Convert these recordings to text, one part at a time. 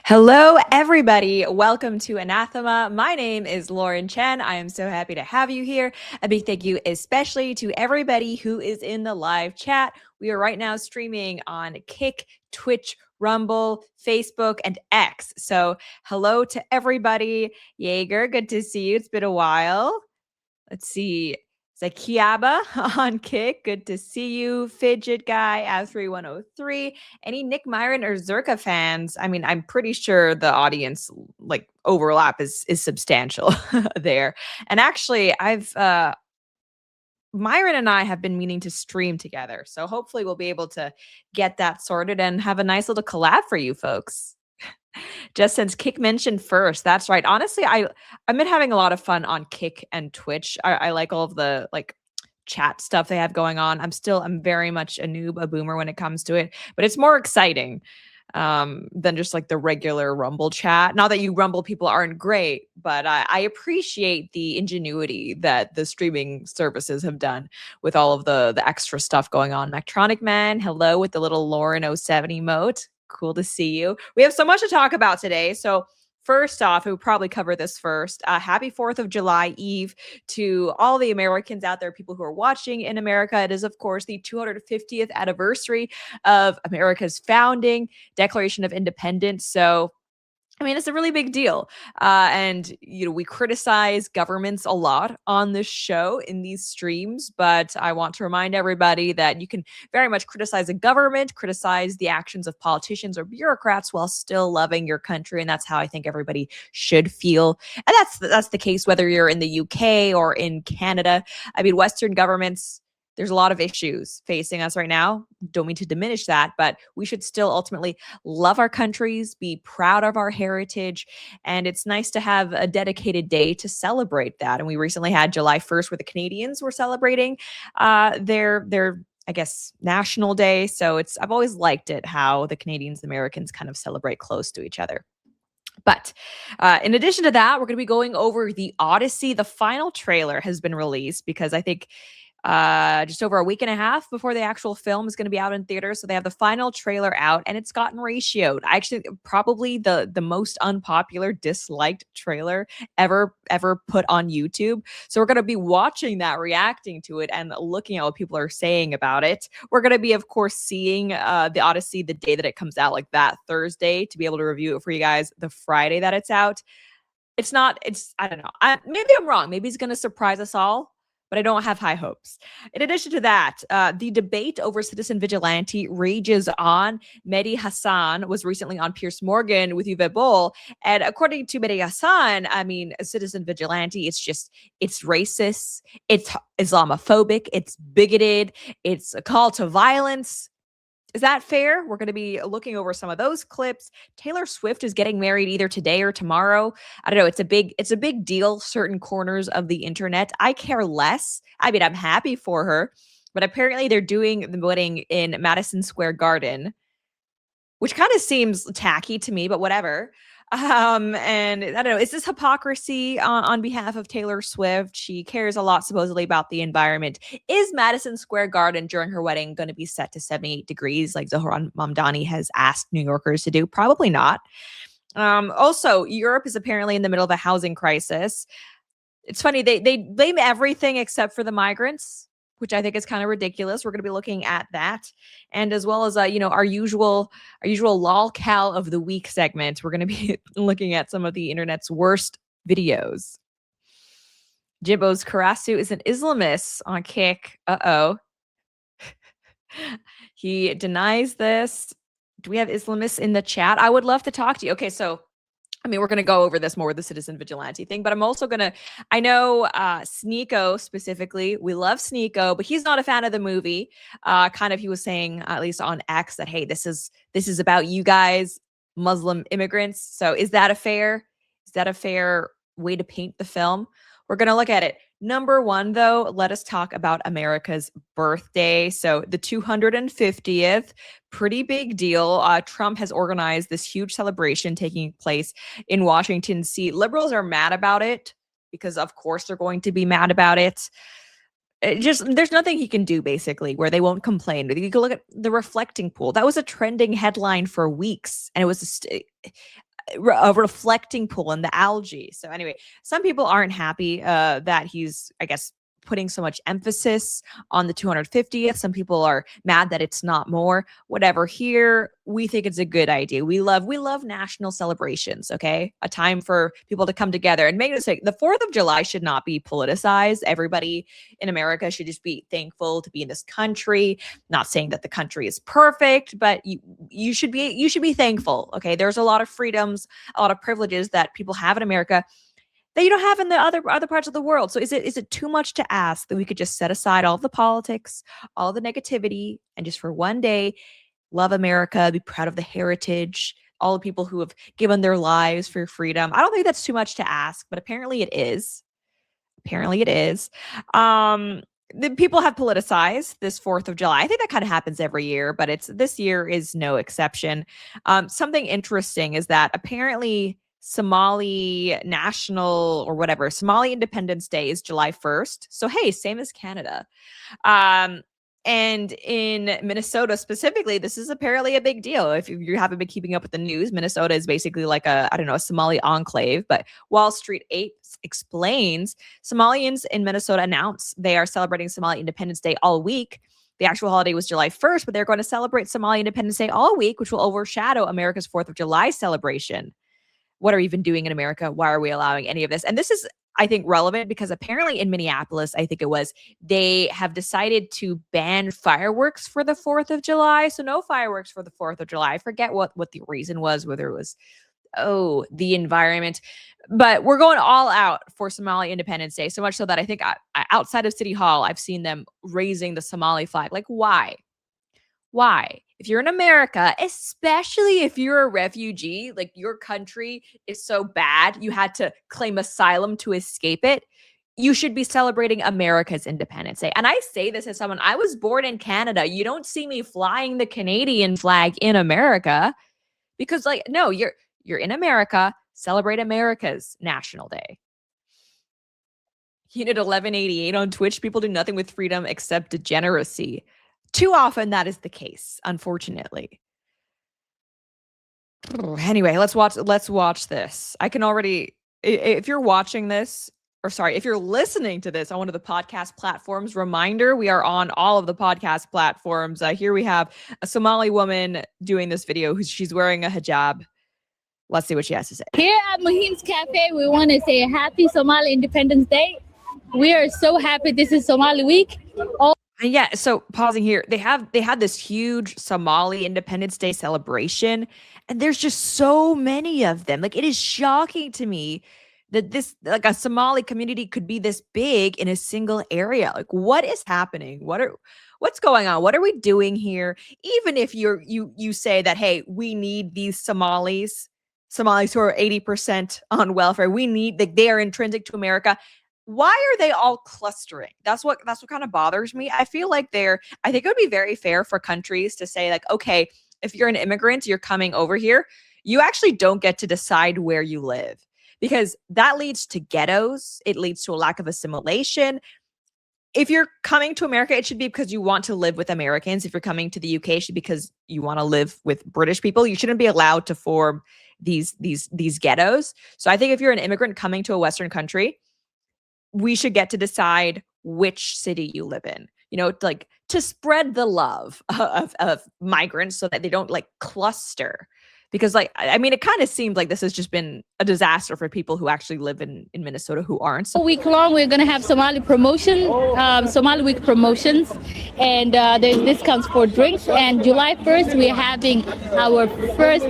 Hello, everybody. Welcome to Anathema. My name is Lauren Chen. I am so happy to have you here. A big thank you, especially to everybody who is in the live chat. We are right now streaming on Kick, Twitch, Rumble, Facebook, and X. So, hello to everybody. Jaeger, good to see you. It's been a while. Let's see. Zakiaba on Kick. Good to see you. Fidget Guy, Av3103. Any Nick Myron or Zerka fans? I mean, I'm pretty sure the audience overlap is substantial there. And actually, I've Myron and I have been meaning to stream together. So hopefully we'll be able to get that sorted and have a nice little collab for you folks. Just since Kick mentioned first, that's right. Honestly, I've been having a lot of fun on Kick and Twitch. I like all of the chat stuff they have going on. I'm very much a noob, a boomer when it comes to it, but it's more exciting than just like the regular Rumble chat. Not that you Rumble people aren't great, but I appreciate the ingenuity that the streaming services have done with all of the extra stuff going on. Mactronic Man, hello with the little Lauren07 emote. Cool to see you. We have so much to talk about today. So first off, we'll probably cover this first. Happy 4th of July Eve to all the Americans out there, people who are watching in America. It is, of course, the 250th anniversary of America's founding, Declaration of Independence. So I mean, it's a really big deal. And, we criticize governments a lot on this show in these streams, but I want to remind everybody that you can very much criticize a government, criticize the actions of politicians or bureaucrats while still loving your country. And that's how I think everybody should feel. And that's the case whether you're in the UK or in Canada. I mean, Western governments, there's a lot of issues facing us right now. Don't mean to diminish that, but we should still ultimately love our countries, be proud of our heritage, and it's nice to have a dedicated day to celebrate that. And we recently had July 1st where the Canadians were celebrating their I guess national day. So I've always liked it how the Canadians and Americans kind of celebrate close to each other. But in addition to that, we're going to be going over the Odyssey. The final trailer has been released because I think just over a week and a half before the actual film is going to be out in theaters. So they have the final trailer out and it's gotten ratioed. Actually, probably the most unpopular, disliked trailer ever put on YouTube. So we're going to be watching that, reacting to it, and looking at what people are saying about it. We're going to be, of course, seeing the Odyssey the day that it comes out, like that Thursday, to be able to review it for you guys the Friday that it's out. I don't know. Maybe I'm wrong. Maybe it's going to surprise us all, but I don't have high hopes. In addition to that, the debate over Citizen Vigilante rages on. Mehdi Hasan was recently on Piers Morgan with Uwe Boll. And according to Mehdi Hasan, I mean, a Citizen Vigilante, it's racist, it's Islamophobic, it's bigoted, it's a call to violence. Is that fair? We're going to be looking over some of those clips. Taylor Swift is getting married either today or tomorrow. I don't know. It's a big deal. Certain corners of the internet. I care less. I mean, I'm happy for her, but apparently they're doing the wedding in Madison Square Garden, which kind of seems tacky to me, but whatever. And I don't know, is this hypocrisy on behalf of Taylor Swift? She cares a lot supposedly about the environment. Is Madison Square Garden during her wedding going to be set to 78 degrees like Zohran Mamdani has asked New Yorkers to do? Probably not. Also, Europe is apparently in the middle of a housing crisis. It's funny, they blame everything except for the migrants, which I think is kind of ridiculous. We're going to be looking at that. And as well as, our usual lol-cal of the week segment, we're going to be looking at some of the internet's worst videos. Jibbo's Karasu is an Islamist on Kick. Uh-oh. He denies this. Do we have Islamists in the chat? I would love to talk to you. Okay, so I mean, we're going to go over this more with the Citizen Vigilante thing, but I'm also going to, I know Sneeko specifically, we love Sneeko, but he's not a fan of the movie. He was saying, at least on X, that, hey, this is about you guys, Muslim immigrants. So is that a fair way to paint the film? We're going to look at it. Number one, though, let us talk about America's birthday. So the 250th, pretty big deal. Trump has organized this huge celebration taking place in Washington, D.C. Liberals are mad about it because, of course, they're going to be mad about it. There's nothing he can do, basically, where they won't complain. You can look at the reflecting pool. That was a trending headline for weeks, and it was a reflecting pool in the algae. So anyway, some people aren't happy that he's, I guess, putting so much emphasis on the 250th. Some people are mad that it's not more. Whatever. Here, we think it's a good idea. We love national celebrations, okay? A time for people to come together. And make no mistake, the 4th of July should not be politicized. Everybody in America should just be thankful to be in this country. Not saying that the country is perfect, but you should be thankful, okay? There's a lot of freedoms, a lot of privileges that people have in America that you don't have in the other parts of the world. So is it too much to ask that we could just set aside all of the politics, all of the negativity, and just for one day love America, be proud of the heritage, all the people who have given their lives for freedom? I don't think that's too much to ask, but apparently it is. Apparently it is. The people have politicized this 4th of July. I think that kind of happens every year, but this year is no exception. Something interesting is that apparently Somali national or whatever, Somali Independence Day is July 1st. So, hey, same as Canada. And in Minnesota specifically, this is apparently a big deal. If you haven't been keeping up with the news, Minnesota is basically like a Somali enclave. But Wall Street 8 explains Somalians in Minnesota announced they are celebrating Somali Independence Day all week. The actual holiday was July 1st, but they're going to celebrate Somali Independence Day all week, which will overshadow America's 4th of July celebration. What are we even doing in America? Why are we allowing any of this? And this is, I think, relevant because apparently in Minneapolis, I think it was, they have decided to ban fireworks for the 4th of July. So no fireworks for the 4th of July. I forget what the reason was, whether it was, the environment. But we're going all out for Somali Independence Day, so much so that I think outside of City Hall, I've seen them raising the Somali flag. Like, why? Why? If you're in America, especially if you're a refugee, like your country is so bad, you had to claim asylum to escape it, you should be celebrating America's Independence Day. And I say this as someone, I was born in Canada. You don't see me flying the Canadian flag in America because, like, no, you're in America, celebrate America's National Day. Unit 1188 on Twitch, people do nothing with freedom except degeneracy. Too often that is the case, unfortunately. Anyway, let's watch this. I can already, if you're watching this, or sorry, if you're listening to this on one of the podcast platforms, reminder, we are on all of the podcast platforms. Here we have a Somali woman doing this video. She's wearing a hijab. Let's see what she has to say. Here at Mahim's Cafe, we want to say happy Somali Independence Day. We are so happy. This is Somali Week. Yeah, so pausing here, they had this huge Somali Independence Day celebration, and there's just so many of them. Like, it is shocking to me that this, like, a Somali community could be this big in a single area. Like, what is happening? What's going on? What are we doing here? Even if you say that, hey, we need these Somalis who are 80% on welfare. We need, like, they are intrinsic to America. Why are they all clustering? That's what kind of bothers me. I feel like I think it would be very fair for countries to say, like, okay, if you're an immigrant, you're coming over here, you actually don't get to decide where you live, because that leads to ghettos. It leads to a lack of assimilation. If you're coming to America, it should be because you want to live with Americans. If you're coming to the UK, it should be because you want to live with British people. You shouldn't be allowed to form these ghettos. So I think if you're an immigrant coming to a Western country, we should get to decide which city you live in, like to spread the love of migrants so that they don't, like, cluster. Because, like, I mean, it kind of seems like this has just been a disaster for people who actually live in Minnesota who aren't. All week long, we're going to have Somali Week promotions, and there's discounts for drinks. And July 1st, we're having our first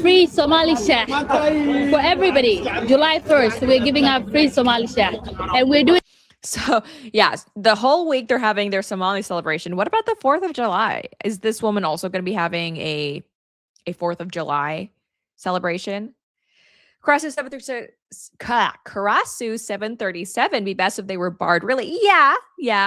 free Somali shack for everybody. July 1st, we're giving out free Somali shack, and we're doing. So, yeah, the whole week they're having their Somali celebration. What about the 4th of July? Is this woman also going to be having a 4th of July celebration? Karasu 737, be best if they were barred. Really? Yeah.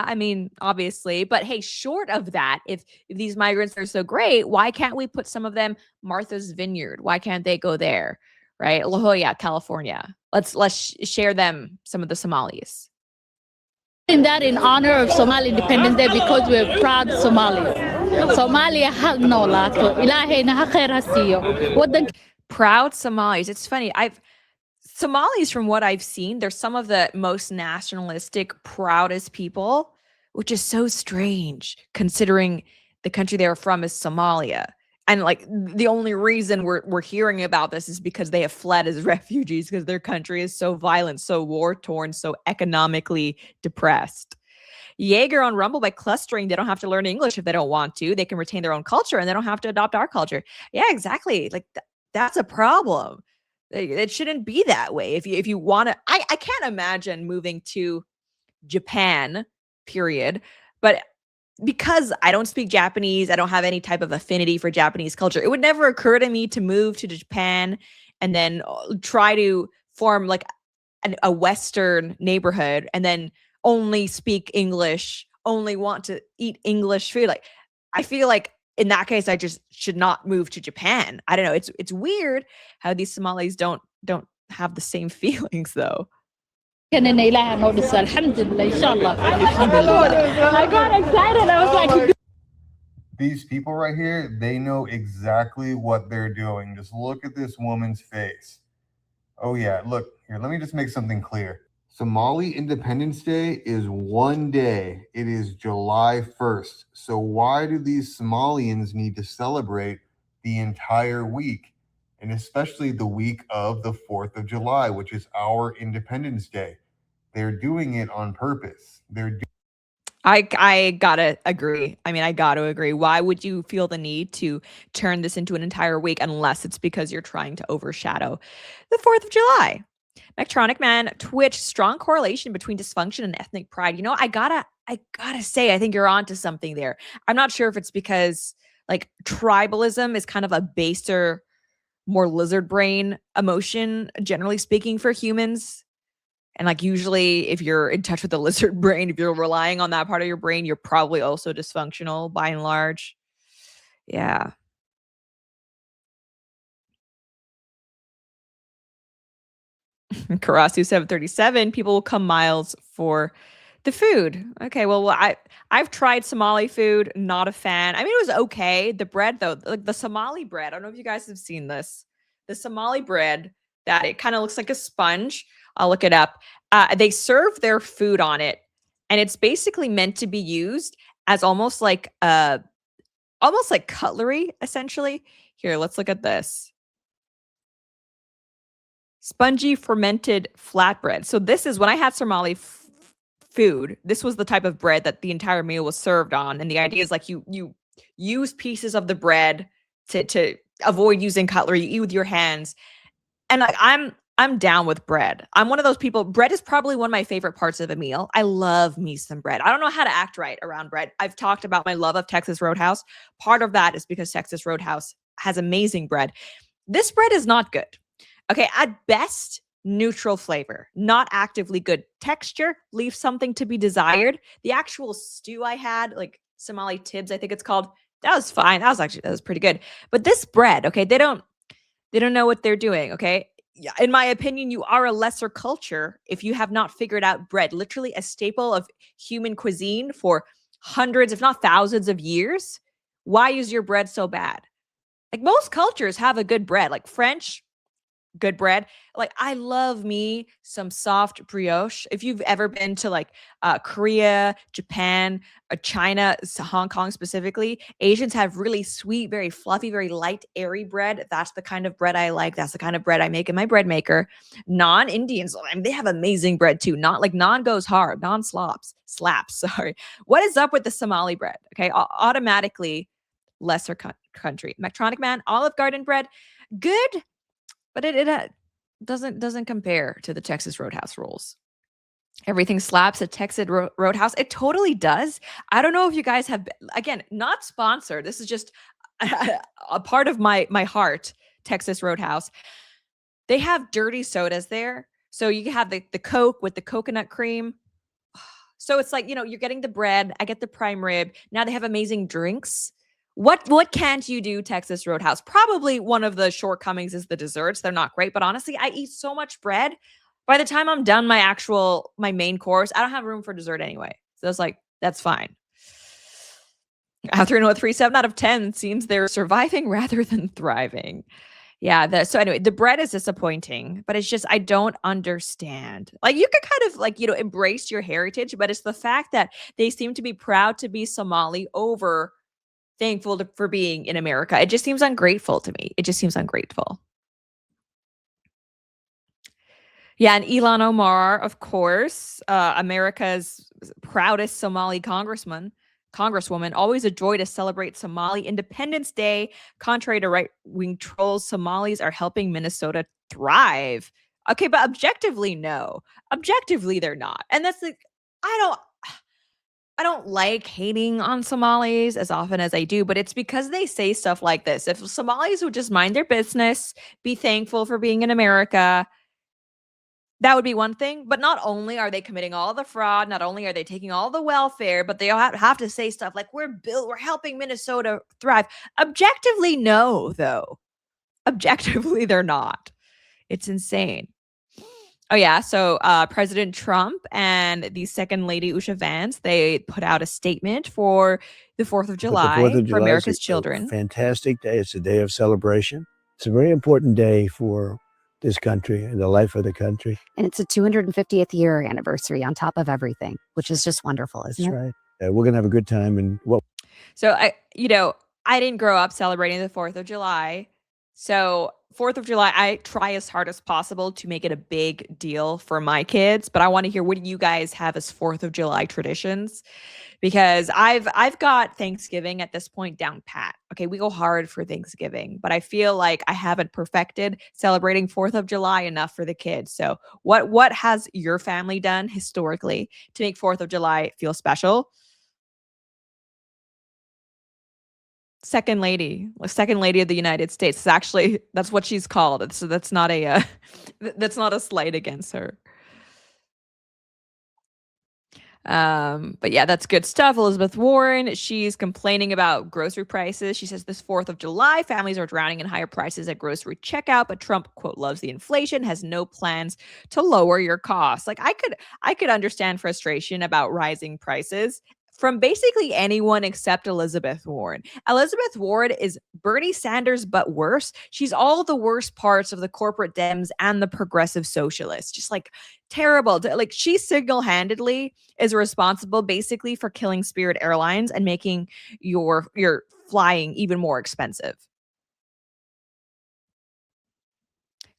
I mean, obviously, but hey, short of that, if these migrants are so great, why can't we put some of them Martha's Vineyard? Why can't they go there? Right? La Jolla, California. Let's share them some of the Somalis. In that, in honor of Somali Independence Day, because we're proud Somalis. Somalia ha noolaato. Ilaahayna ha khayr ha siiyo. Proud Somalis. It's funny. Somalis, from what I've seen, they're some of the most nationalistic, proudest people, which is so strange considering the country they're from is Somalia. And like the only reason we're hearing about this is because they have fled as refugees because their country is so violent, so war torn, so economically depressed. Jaeger on Rumble, by clustering, they don't have to learn English if they don't want to. They can retain their own culture and they don't have to adopt our culture. Yeah, exactly. Like that's a problem. It shouldn't be that way. If you want to, I can't imagine moving to Japan, period. But because I don't speak Japanese, I don't have any type of affinity for Japanese culture. It would never occur to me to move to Japan and then try to form like a Western neighborhood and then only speak English, only want to eat English food. Like, I feel like in that case, I just should not move to Japan. I don't know. It's weird how these Somalis don't have the same feelings though. كان إن إله نودس الحمد لله إن شاء الله الحمد لله. I got excited. I was like, these people right here, they know exactly what they're doing. Just look at this woman's face. Oh yeah, look here. Let me just make something clear. Somali Independence Day is one day. It is July 1st. So why do these Somalians need to celebrate the entire week? And especially the week of the 4th of July, which is our Independence Day. They're doing it on purpose. I gotta agree. I mean, I gotta agree. Why would you feel the need to turn this into an entire week unless it's because you're trying to overshadow the 4th of July? Electronic Man, Twitch, strong correlation between dysfunction and ethnic pride. You know, I gotta say, I think you're onto something there. I'm not sure if it's because like tribalism is kind of a baser, more lizard brain emotion, generally speaking, for humans. And like usually if you're in touch with the lizard brain, if you're relying on that part of your brain, you're probably also dysfunctional by and large. Yeah. Karasu 737, people will come miles for the food. Okay, well, I've tried Somali food, not a fan. I mean, it was okay. The bread though, like the Somali bread. I don't know if you guys have seen this. The Somali bread that it kind of looks like a sponge. I'll look it up. They serve their food on it, and it's basically meant to be used as almost like cutlery, essentially. Here, let's look at this. Spongy fermented flatbread. So this is when I had Somali food. This was the type of bread that the entire meal was served on, and the idea is like you use pieces of the bread to avoid using cutlery. You eat with your hands, and like I'm down with bread. I'm one of those people. Bread is probably one of my favorite parts of a meal. I love me some bread. I don't know how to act right around bread. I've talked about my love of Texas Roadhouse. Part of that is because Texas Roadhouse has amazing bread. This bread is not good. Okay, at best, neutral flavor, not actively good. Texture leaves something to be desired. The actual stew I had, like Somali Tibbs, I think it's called, that was fine. That was pretty good. But this bread, okay, they don't know what they're doing, okay? Yeah, in my opinion, you are a lesser culture if you have not figured out bread, literally a staple of human cuisine for hundreds, if not thousands of years. Why is your bread so bad? Like most cultures have a good bread, like French, good bread. Like I love me some soft brioche. If you've ever been to like Korea, Japan, China, Hong Kong specifically, Asians have really sweet, very fluffy, very light, airy bread. That's the kind of bread I like. That's the kind of bread I make in my bread maker. Non-Indians, I mean, they have amazing bread too. Not like non goes hard, non slaps. Sorry. What is up with the Somali bread? Okay, automatically lesser country. Electronic Man, Olive Garden bread, good. But it doesn't compare to the Texas Roadhouse rolls. Everything slaps at Texas Roadhouse. It totally does. I don't know if you guys have, again, not sponsored. This is just a part of my heart, Texas Roadhouse. They have dirty sodas there. So you have the Coke with the coconut cream. So it's like, you know, you're getting the bread. I get the prime rib. Now they have amazing drinks. What can't you do, Texas Roadhouse? Probably one of the shortcomings is the desserts. They're not great, but honestly, I eat so much bread. By the time I'm done my main course, I don't have room for dessert anyway. So it's like, that's fine. After 3 7 out of 10 seems they're surviving rather than thriving. Yeah. So anyway, the bread is disappointing, but it's just I don't understand. Like you could kind of like embrace your heritage, but it's the fact that they seem to be proud to be Somali over thankful for being in America. It just seems ungrateful to me. It just seems ungrateful. Yeah, and Ilhan Omar, of course, America's proudest Somali congresswoman, always a joy to celebrate Somali Independence Day. Contrary to right-wing trolls, Somalis are helping Minnesota thrive. Okay, but objectively, no. Objectively, they're not. And that's like, I don't like hating on Somalis as often as I do, but it's because they say stuff like this. If Somalis would just mind their business, be thankful for being in America, that would be one thing, but not only are they committing all the fraud, not only are they taking all the welfare, but they have to say stuff like we're helping Minnesota thrive. Objectively, no, though. Objectively, they're not. It's insane. Oh yeah, so President Trump and the Second Lady Usha Vance, they put out a statement for the 4th of July, the 4th of July for America's is children. A fantastic day. It's a day of celebration. It's a very important day for this country and the life of the country. And it's a 250th year anniversary on top of everything, which is just wonderful, isn't it? That's right. We're going to have a good time. And so I didn't grow up celebrating the 4th of July. So 4th of July, I try as hard as possible to make it a big deal for my kids. But I want to hear, what do you guys have as 4th of July traditions? Because I've got Thanksgiving at this point down pat. Okay, we go hard for Thanksgiving, but I feel like I haven't perfected celebrating 4th of July enough for the kids. So what has your family done historically to make 4th of July feel special? Second lady of the United States. That's what she's called. So that's not a that's not a slight against her. But yeah, that's good stuff. Elizabeth Warren, she's complaining about grocery prices. She says this 4th of July, families are drowning in higher prices at grocery checkout, but Trump, quote, loves the inflation, has no plans to lower your costs. Like I could understand frustration about rising prices from basically anyone except Elizabeth Warren. Elizabeth Warren is Bernie Sanders, but worse. She's all the worst parts of the corporate Dems and the progressive socialists. Just like terrible. Like she single-handedly is responsible basically for killing Spirit Airlines and making your flying even more expensive.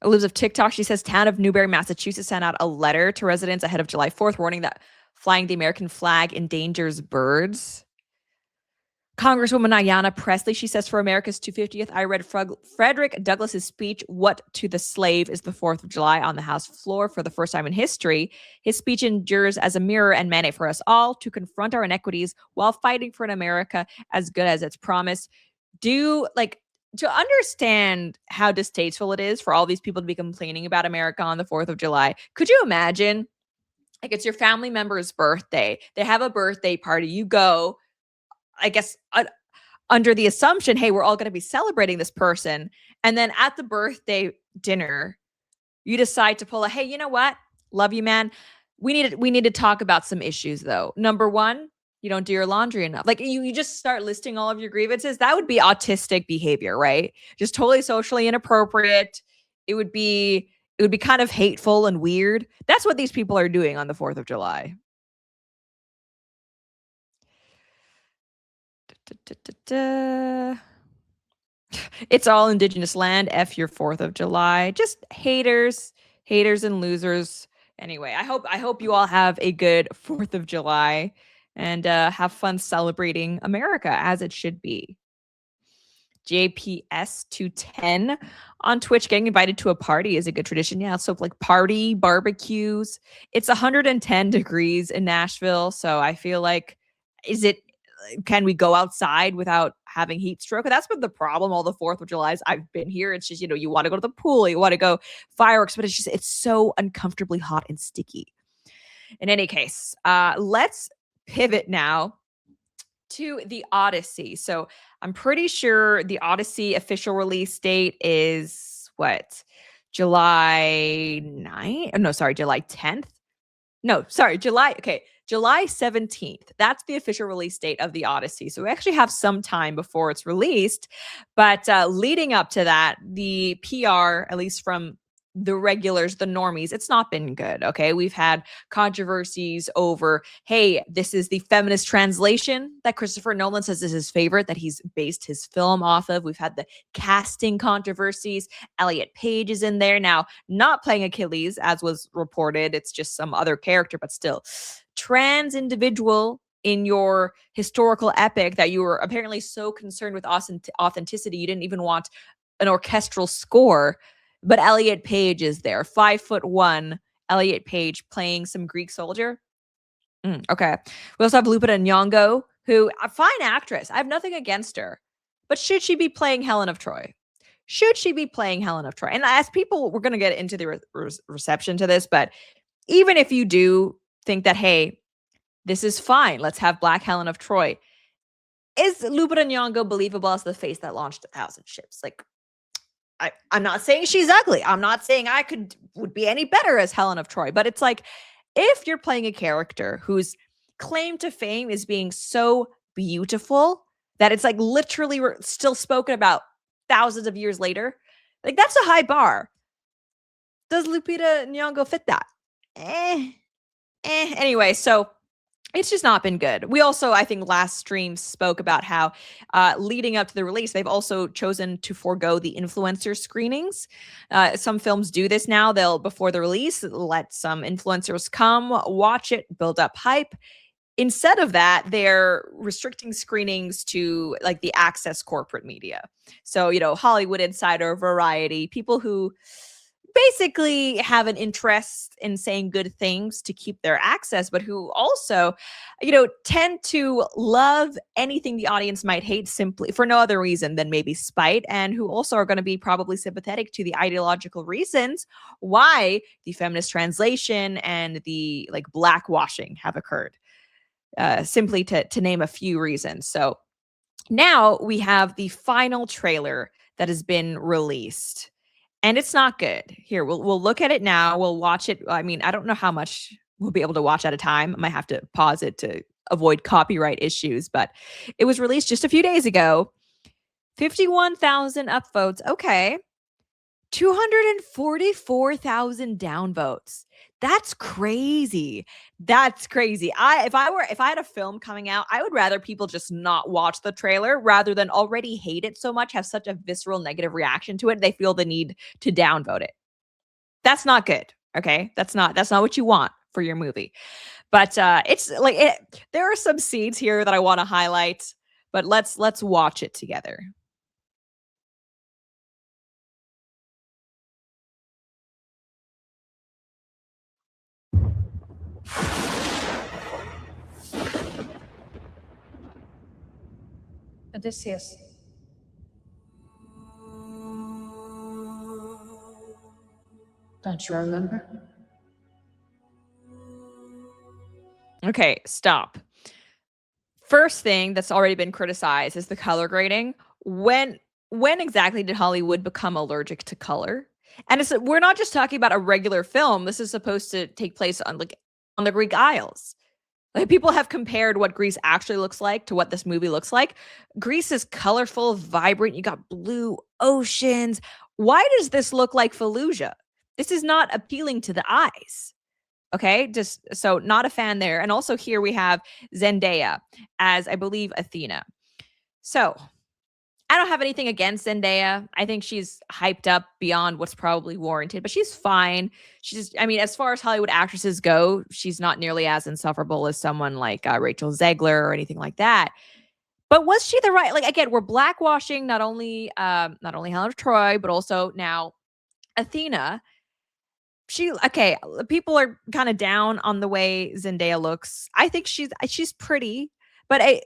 Elizabeth TikTok, she says town of Newbury, Massachusetts sent out a letter to residents ahead of July 4th warning that flying the American flag endangers birds. Congresswoman Ayanna Pressley, she says, for America's 250th, I read Frederick Douglass's speech, What to the Slave is the 4th of July, on the House floor for the first time in history. His speech endures as a mirror and mandate for us all to confront our inequities while fighting for an America as good as its promise. To understand how distasteful it is for all these people to be complaining about America on the 4th of July, could you imagine? Like, it's your family member's birthday. They have a birthday party. You go, I guess, under the assumption, hey, we're all going to be celebrating this person. And then at the birthday dinner, you decide to pull hey, you know what? Love you, man. We need to talk about some issues, though. Number one, you don't do your laundry enough. Like, you just start listing all of your grievances. That would be autistic behavior, right? Just totally socially inappropriate. It would be kind of hateful and weird. That's what these people are doing on the 4th of July. It's all indigenous land. F your 4th of July. Just haters and losers. Anyway, I hope you all have a good 4th of July and have fun celebrating America as it should be. JPS 210 on Twitch, getting invited to a party is a good tradition. Yeah, so like party barbecues. It's 110 degrees in Nashville, so I feel like can we go outside without having heat stroke? That's been the problem all the 4th of July's I've been here. It's just, you want to go to the pool, you want to go fireworks, but it's so uncomfortably hot and sticky. In any case, let's pivot now to the Odyssey. So I'm pretty sure the Odyssey official release date is July 9th? No, sorry, July 10th. No, sorry, July July 17th. That's the official release date of the Odyssey. So we actually have some time before it's released. But leading up to that, the PR, at least from the regulars, the normies, it's not been good. Okay. We've had controversies over, hey, this is the feminist translation that Christopher Nolan says is his favorite, that he's based his film off of. We've had the casting controversies. Elliot Page is in there now, not playing Achilles, as was reported. It's just some other character, but still. Trans individual in your historical epic that you were apparently so concerned with authenticity, you didn't even want an orchestral score. But Elliot Page is there, 5'1" Elliot Page playing some Greek soldier. Okay. We also have Lupita Nyong'o, who a fine actress. I have nothing against her, but should she be playing Helen of Troy? Should she be playing Helen of Troy? And as people, we're going to get into the reception to this, but even if you do think that, hey, this is fine, let's have Black Helen of Troy. Is Lupita Nyong'o believable as the face that launched 1,000 ships? Like, I'm not saying she's ugly. I'm not saying I would be any better as Helen of Troy, but it's like, if you're playing a character whose claim to fame is being so beautiful that it's like literally still spoken about thousands of years later, like that's a high bar. Does Lupita Nyong'o fit that? Anyway, so it's just not been good. We also, I think last stream spoke about how leading up to the release, they've also chosen to forego the influencer screenings. Some films do this now. They'll, before the release, let some influencers come, watch it, build up hype. Instead of that, they're restricting screenings to like the access corporate media. So, Hollywood Insider, Variety, people who basically have an interest in saying good things to keep their access, but who also, tend to love anything the audience might hate simply for no other reason than maybe spite, and who also are going to be probably sympathetic to the ideological reasons why the feminist translation and the like blackwashing have occurred, simply to name a few reasons. So now we have the final trailer that has been released. And it's not good. Here, we'll look at it now. We'll watch it. I mean, I don't know how much we'll be able to watch at a time. I might have to pause it to avoid copyright issues, but it was released just a few days ago. 51,000 upvotes. Okay. 244,000 downvotes. That's crazy. That's crazy. If I had a film coming out, I would rather people just not watch the trailer rather than already hate it so much, have such a visceral negative reaction to it, they feel the need to downvote it. That's not good. Okay? That's not what you want for your movie. But it's like there are some scenes here that I want to highlight, but let's watch it together. Odysseus. Don't you remember? Okay, stop. First thing that's already been criticized is the color grading. When exactly did Hollywood become allergic to color? And we're not just talking about a regular film. This is supposed to take place on the Greek Isles. Like, people have compared what Greece actually looks like to what this movie looks like. Greece is colorful, vibrant. You got blue oceans. Why does this look like Fallujah? This is not appealing to the eyes. Okay, just so not a fan there. And also here we have Zendaya as, I believe, Athena. So I don't have anything against Zendaya. I think she's hyped up beyond what's probably warranted, but she's fine. As far as Hollywood actresses go, she's not nearly as insufferable as someone like Rachel Zegler or anything like that. But was she the right? Like, again, we're blackwashing not only Helen of Troy, but also now Athena. People are kind of down on the way Zendaya looks. I think she's pretty, but is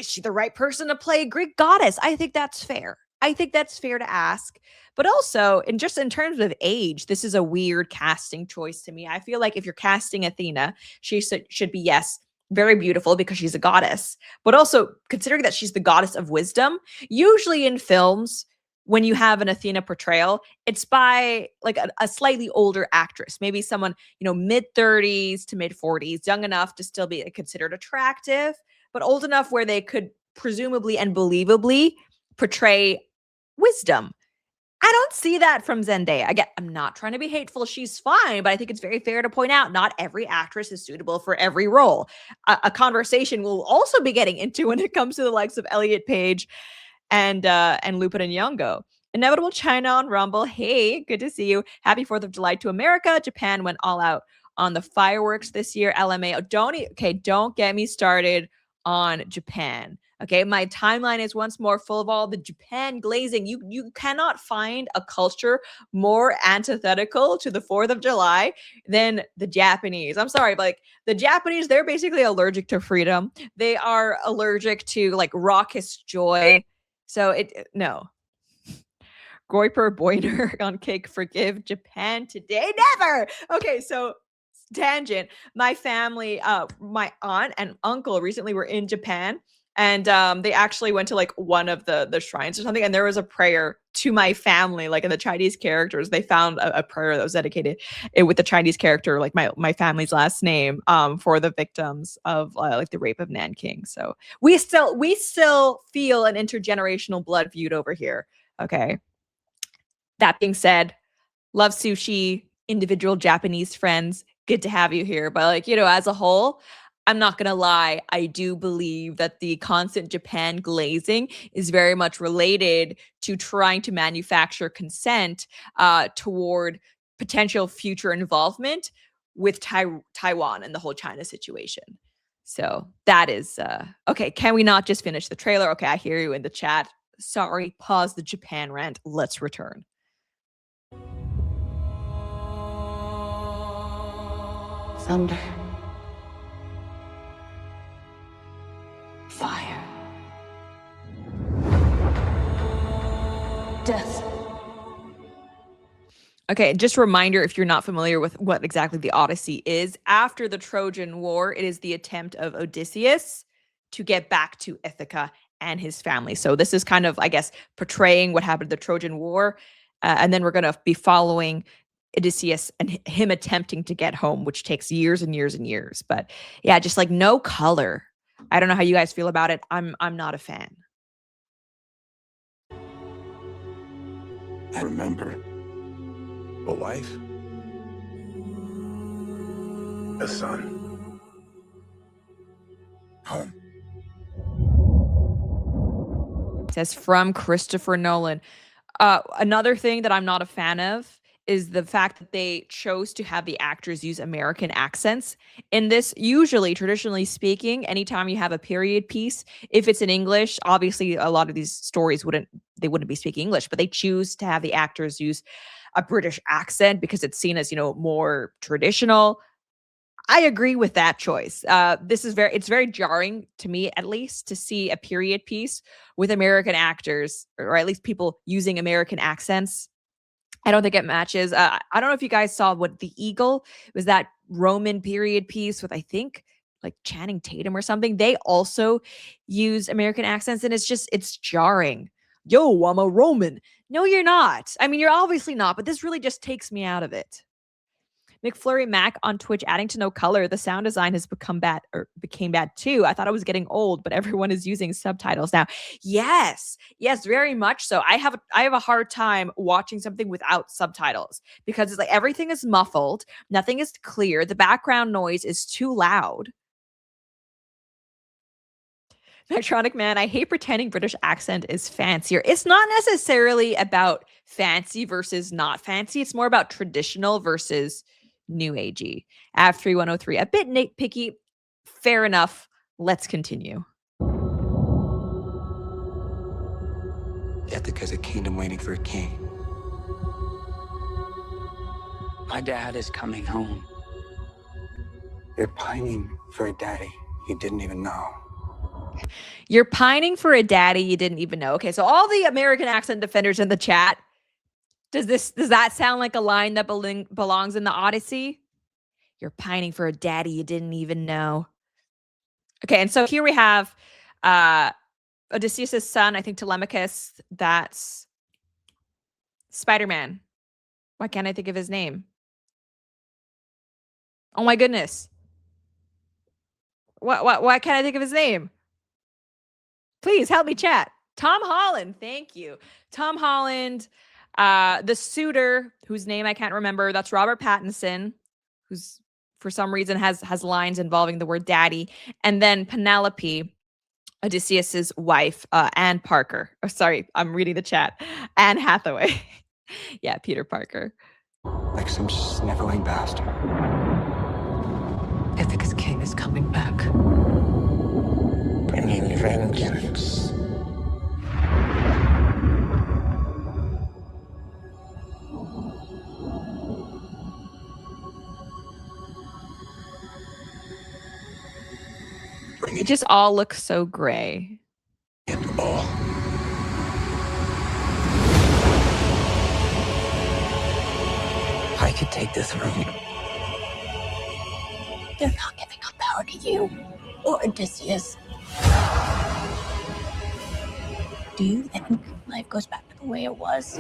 she the right person to play a Greek goddess? I think that's fair. I think that's fair to ask. But also, in terms of age, this is a weird casting choice to me. I feel like if you're casting Athena, she should be, yes, very beautiful because she's a goddess, but also considering that she's the goddess of wisdom. Usually in films, when you have an Athena portrayal, it's by like a slightly older actress, maybe someone, mid 30s to mid 40s, young enough to still be considered attractive, but old enough where they could presumably and believably portray wisdom. I don't see that from Zendaya. Again, I'm not trying to be hateful. She's fine, but I think it's very fair to point out not every actress is suitable for every role. A conversation we'll also be getting into when it comes to the likes of Elliot Page and Lupita Nyong'o. Inevitable China on Rumble. Hey, good to see you. Happy 4th of July to America. Japan went all out on the fireworks this year. LMAO. Don't get me started on Japan. Okay, my timeline is once more full of all the Japan glazing. You cannot find a culture more antithetical to the 4th of July than the Japanese. I'm sorry, but like the Japanese, they're basically allergic to freedom. They are allergic to like raucous joy. So no. Goiper Boyner on cake. Forgive Japan today. Never. Okay, so tangent. My family, my aunt and uncle recently were in Japan. And they actually went to like one of the shrines or something, and there was a prayer to my family, like in the Chinese characters. They found a prayer that was dedicated with the Chinese character, like my family's last name, for the victims of like the rape of Nanking. So we still feel an intergenerational blood feud over here. Okay. That being said, love sushi, individual Japanese friends. Good to have you here. But like, as a whole, I'm not going to lie. I do believe that the constant Japan glazing is very much related to trying to manufacture consent toward potential future involvement with Taiwan and the whole China situation. So that is, okay. Can we not just finish the trailer? Okay, I hear you in the chat. Sorry, pause the Japan rant. Let's return. Thunder. Fire. Death. Okay, just a reminder, if you're not familiar with what exactly the Odyssey is, after the Trojan War, it is the attempt of Odysseus to get back to Ithaca and his family. So this is kind of, I guess, portraying what happened to the Trojan War. And then we're going to be following Odysseus and him attempting to get home, which takes years and years and years. But yeah, just like no color. I don't know how you guys feel about it. I'm not a fan. I remember a wife, a son, home. It says from Christopher Nolan. Another thing that I'm not a fan of is the fact that they chose to have the actors use American accents. In this, usually, traditionally speaking, anytime you have a period piece, if it's in English, obviously a lot of these stories wouldn't be speaking English, but they choose to have the actors use a British accent because it's seen as, more traditional. I agree with that choice. It's very jarring to me, at least, to see a period piece with American actors, or at least people using American accents. I don't think it matches. I don't know if you guys saw what The Eagle was, that Roman period piece with, I think, like Channing Tatum or something. They also use American accents, and it's jarring. Yo, I'm a Roman. No, you're not. I mean, you're obviously not, but this really just takes me out of it. McFlurry Mac on Twitch adding to no color. The sound design has became bad too. I thought I was getting old, but everyone is using subtitles now. Yes, very much so. I have a hard time watching something without subtitles because it's like everything is muffled, nothing is clear, the background noise is too loud. Metronic Man, I hate pretending British accent is fancier. It's not necessarily about fancy versus not fancy. It's more about traditional versus new agey. Av3103, a bit nitpicky. Fair enough. Let's continue. Ithaca's a kingdom waiting for a king. My dad is coming home. You're pining for a daddy you didn't even know. You're pining for a daddy you didn't even know. Okay, so all the American accent defenders in the chat, does that sound like a line that belongs in the Odyssey? You're pining for a daddy you didn't even know. Okay, and so here we have Odysseus' son, I think Telemachus. That's Spider-Man. Why can't I think of his name? Oh my goodness. Why can't I think of his name? Please help me, chat. Tom Holland. Thank you. Tom Holland. The suitor, whose name I can't remember, that's Robert Pattinson, who's for some reason has lines involving the word daddy. And then Penelope, Odysseus's wife, Anne Parker. Oh, sorry, I'm reading the chat. Anne Hathaway. Yeah, Peter Parker. Like some sniveling bastard. Ithaca's king is coming back. Bringing vengeance. It just all looks so gray. It all. I could take the throne. They're not giving up power to you or Odysseus. Do you think life goes back to the way it was?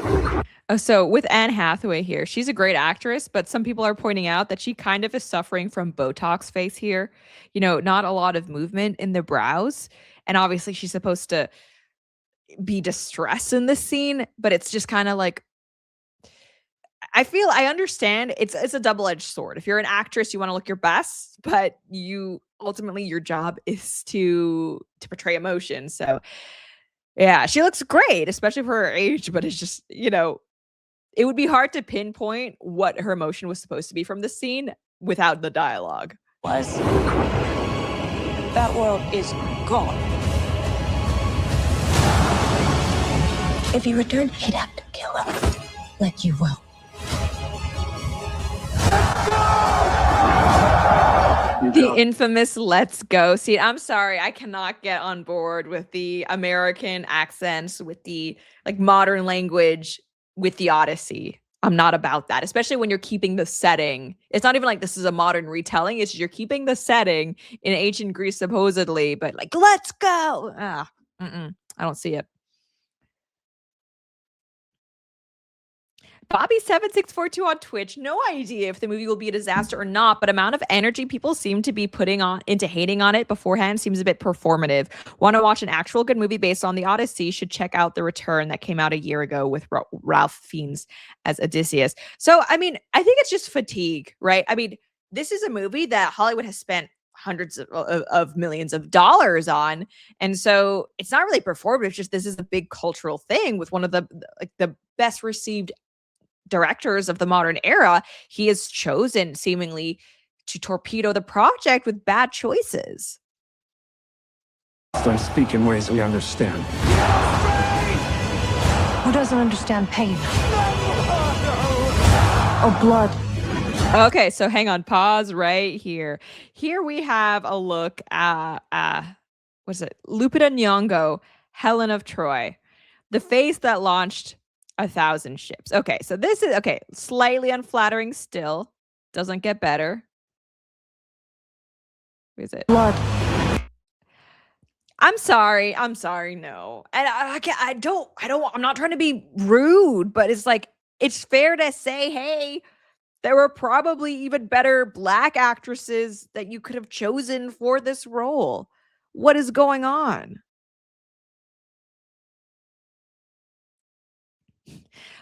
Oh, so with Anne Hathaway here, she's a great actress, but some people are pointing out that she kind of is suffering from Botox face here. You know, not a lot of movement in the brows. And obviously she's supposed to be distressed in this scene, but it's just kind of like, I understand it's a double-edged sword. If you're an actress, you want to look your best, but you ultimately your job is to portray emotion. So yeah, she looks great, especially for her age, but it's just, you know, it would be hard to pinpoint what her emotion was supposed to be from the scene without the dialogue. That world is gone. If he returned, he'd have to kill him. Like you will. The infamous "let's go" scene. I'm sorry, I cannot get on board with the American accents, with the like modern language, with the Odyssey. I'm not about that, especially when you're keeping the setting. It's not even like this is a modern retelling. It's just you're keeping the setting in ancient Greece, supposedly, but like, let's go. I don't see it. Bobby7642 on Twitch. No idea if the movie will be a disaster or not, but amount of energy people seem to be putting on into hating on it beforehand seems a bit performative. Want to watch an actual good movie based on the Odyssey? Should check out The Return that came out a year ago with Ralph Fiennes as Odysseus. So, I mean, I think it's just fatigue, right? I mean, this is a movie that Hollywood has spent hundreds of millions of dollars on, and so it's not really performative. It's just this is a big cultural thing with one of the best received directors of the modern era. He has chosen seemingly to torpedo the project with bad choices. Don't speak in ways we understand. Who doesn't understand pain? Or blood? Okay, so hang on, pause right here. Here we have a look at what's it? Lupita Nyong'o, Helen of Troy, the face that launched 1,000 ships. Okay, so this is okay, slightly unflattering still. Doesn't get better. What is it? Blood. I'm sorry, no. And I'm not trying to be rude, but it's like it's fair to say, hey, there were probably even better black actresses that you could have chosen for this role. What is going on?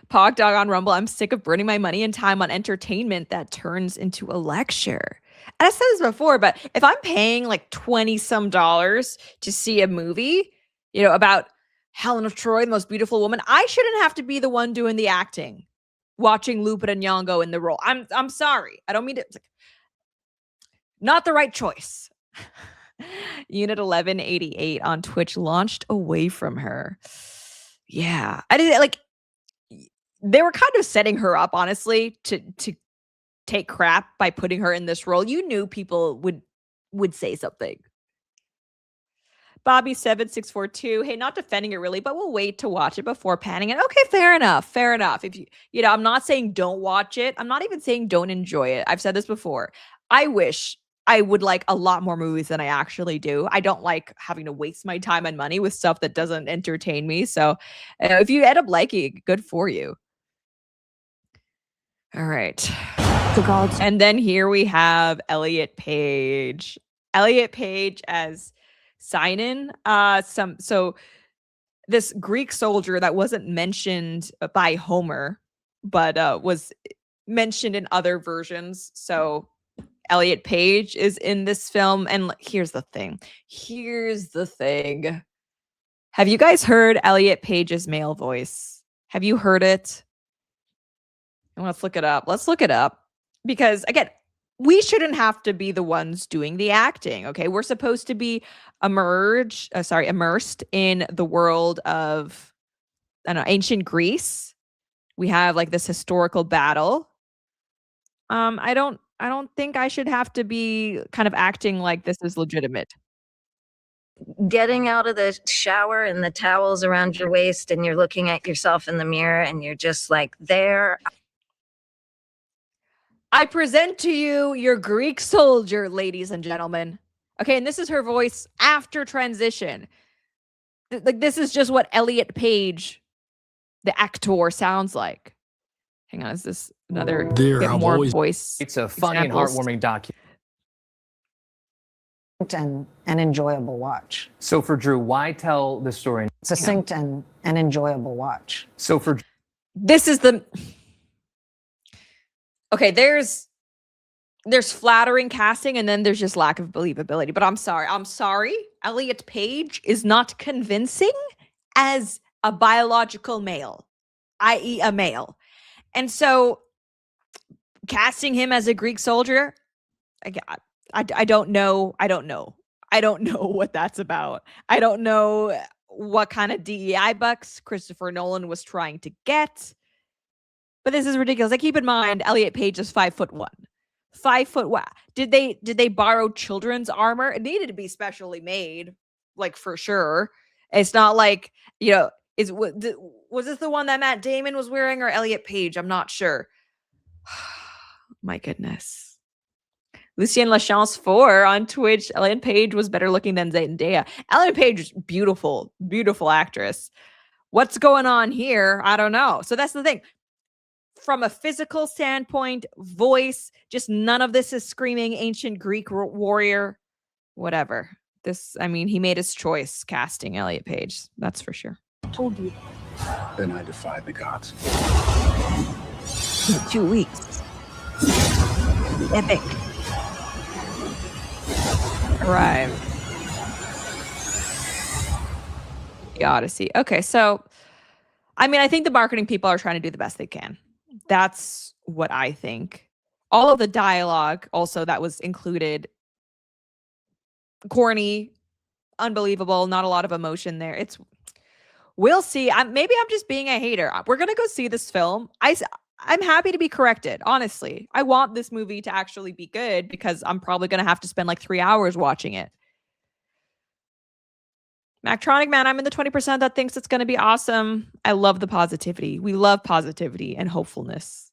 Pog Dog on Rumble, I'm sick of burning my money and time on entertainment that turns into a lecture. And I said this before, but if I'm paying like 20 some dollars to see a movie, you know, about Helen of Troy, the most beautiful woman, I shouldn't have to be the one doing the acting, watching Lupita Nyong'o in the role. I'm sorry. I don't mean to. Not the right choice. Unit 1188 on Twitch launched away from her. Yeah. I didn't like. They were kind of setting her up, honestly, to take crap by putting her in this role. You knew people would say something. Bobby7642, hey, not defending it really, but we'll wait to watch it before panning it. Okay, fair enough. If you know, I'm not saying don't watch it. I'm not even saying don't enjoy it. I've said this before. I wish I would like a lot more movies than I actually do. I don't like having to waste my time and money with stuff that doesn't entertain me. So if you end up liking it, good for you. All right. The gods. And then here we have Elliot Page. Elliot Page as Sinon. So this Greek soldier that wasn't mentioned by Homer, but was mentioned in other versions. So Elliot Page is in this film. And here's the thing. Have you guys heard Elliot Page's male voice? Have you heard it? And let's look it up. Because again, we shouldn't have to be the ones doing the acting. Okay. We're supposed to be immersed in the world of, I don't know, ancient Greece. We have like this historical battle. I don't think I should have to be kind of acting like this is legitimate. Getting out of the shower and the towels around your waist and you're looking at yourself in the mirror and you're just like, there. I present to you your Greek soldier, ladies and gentlemen. Okay, and this is her voice after transition. Like this is just what Elliot Page, the actor, sounds like. Hang on, is this another bit more voice? It's a funny and heartwarming document. And an enjoyable watch. So for Drew, why tell the story? Succinct and an enjoyable watch. So for this is the okay. There's flattering casting, and then there's just lack of believability. But I'm sorry. Elliot Page is not convincing as a biological male, i.e., a male, and so casting him as a Greek soldier, I don't know. I don't know what that's about. I don't know what kind of DEI bucks Christopher Nolan was trying to get. But this is ridiculous. Keep in mind, Elliot Page is 5'1". 5'1". Did they borrow children's armor? It needed to be specially made, like for sure. It's not like, was this the one that Matt Damon was wearing or Elliot Page? I'm not sure. My goodness. Lucien Lachance 4 on Twitch. Ellen Page was better looking than Zendaya. Ellen Page is beautiful, beautiful actress. What's going on here? I don't know. So that's the thing. From a physical standpoint, voice, just none of this is screaming ancient Greek warrior. Whatever. He made his choice casting Elliot Page. That's for sure. I told you. Then I defied the gods. In 2 weeks. Epic. Right. The Odyssey. Okay, so I think the marketing people are trying to do the best they can. That's what I think. All of the dialogue also that was included, corny, unbelievable, not a lot of emotion there. We'll see. Maybe I'm just being a hater. We're going to go see this film. I'm happy to be corrected, honestly. I want this movie to actually be good because I'm probably going to have to spend like 3 hours watching it. Mactronic Man, I'm in the 20% that thinks it's going to be awesome. I love the positivity. We love positivity and hopefulness.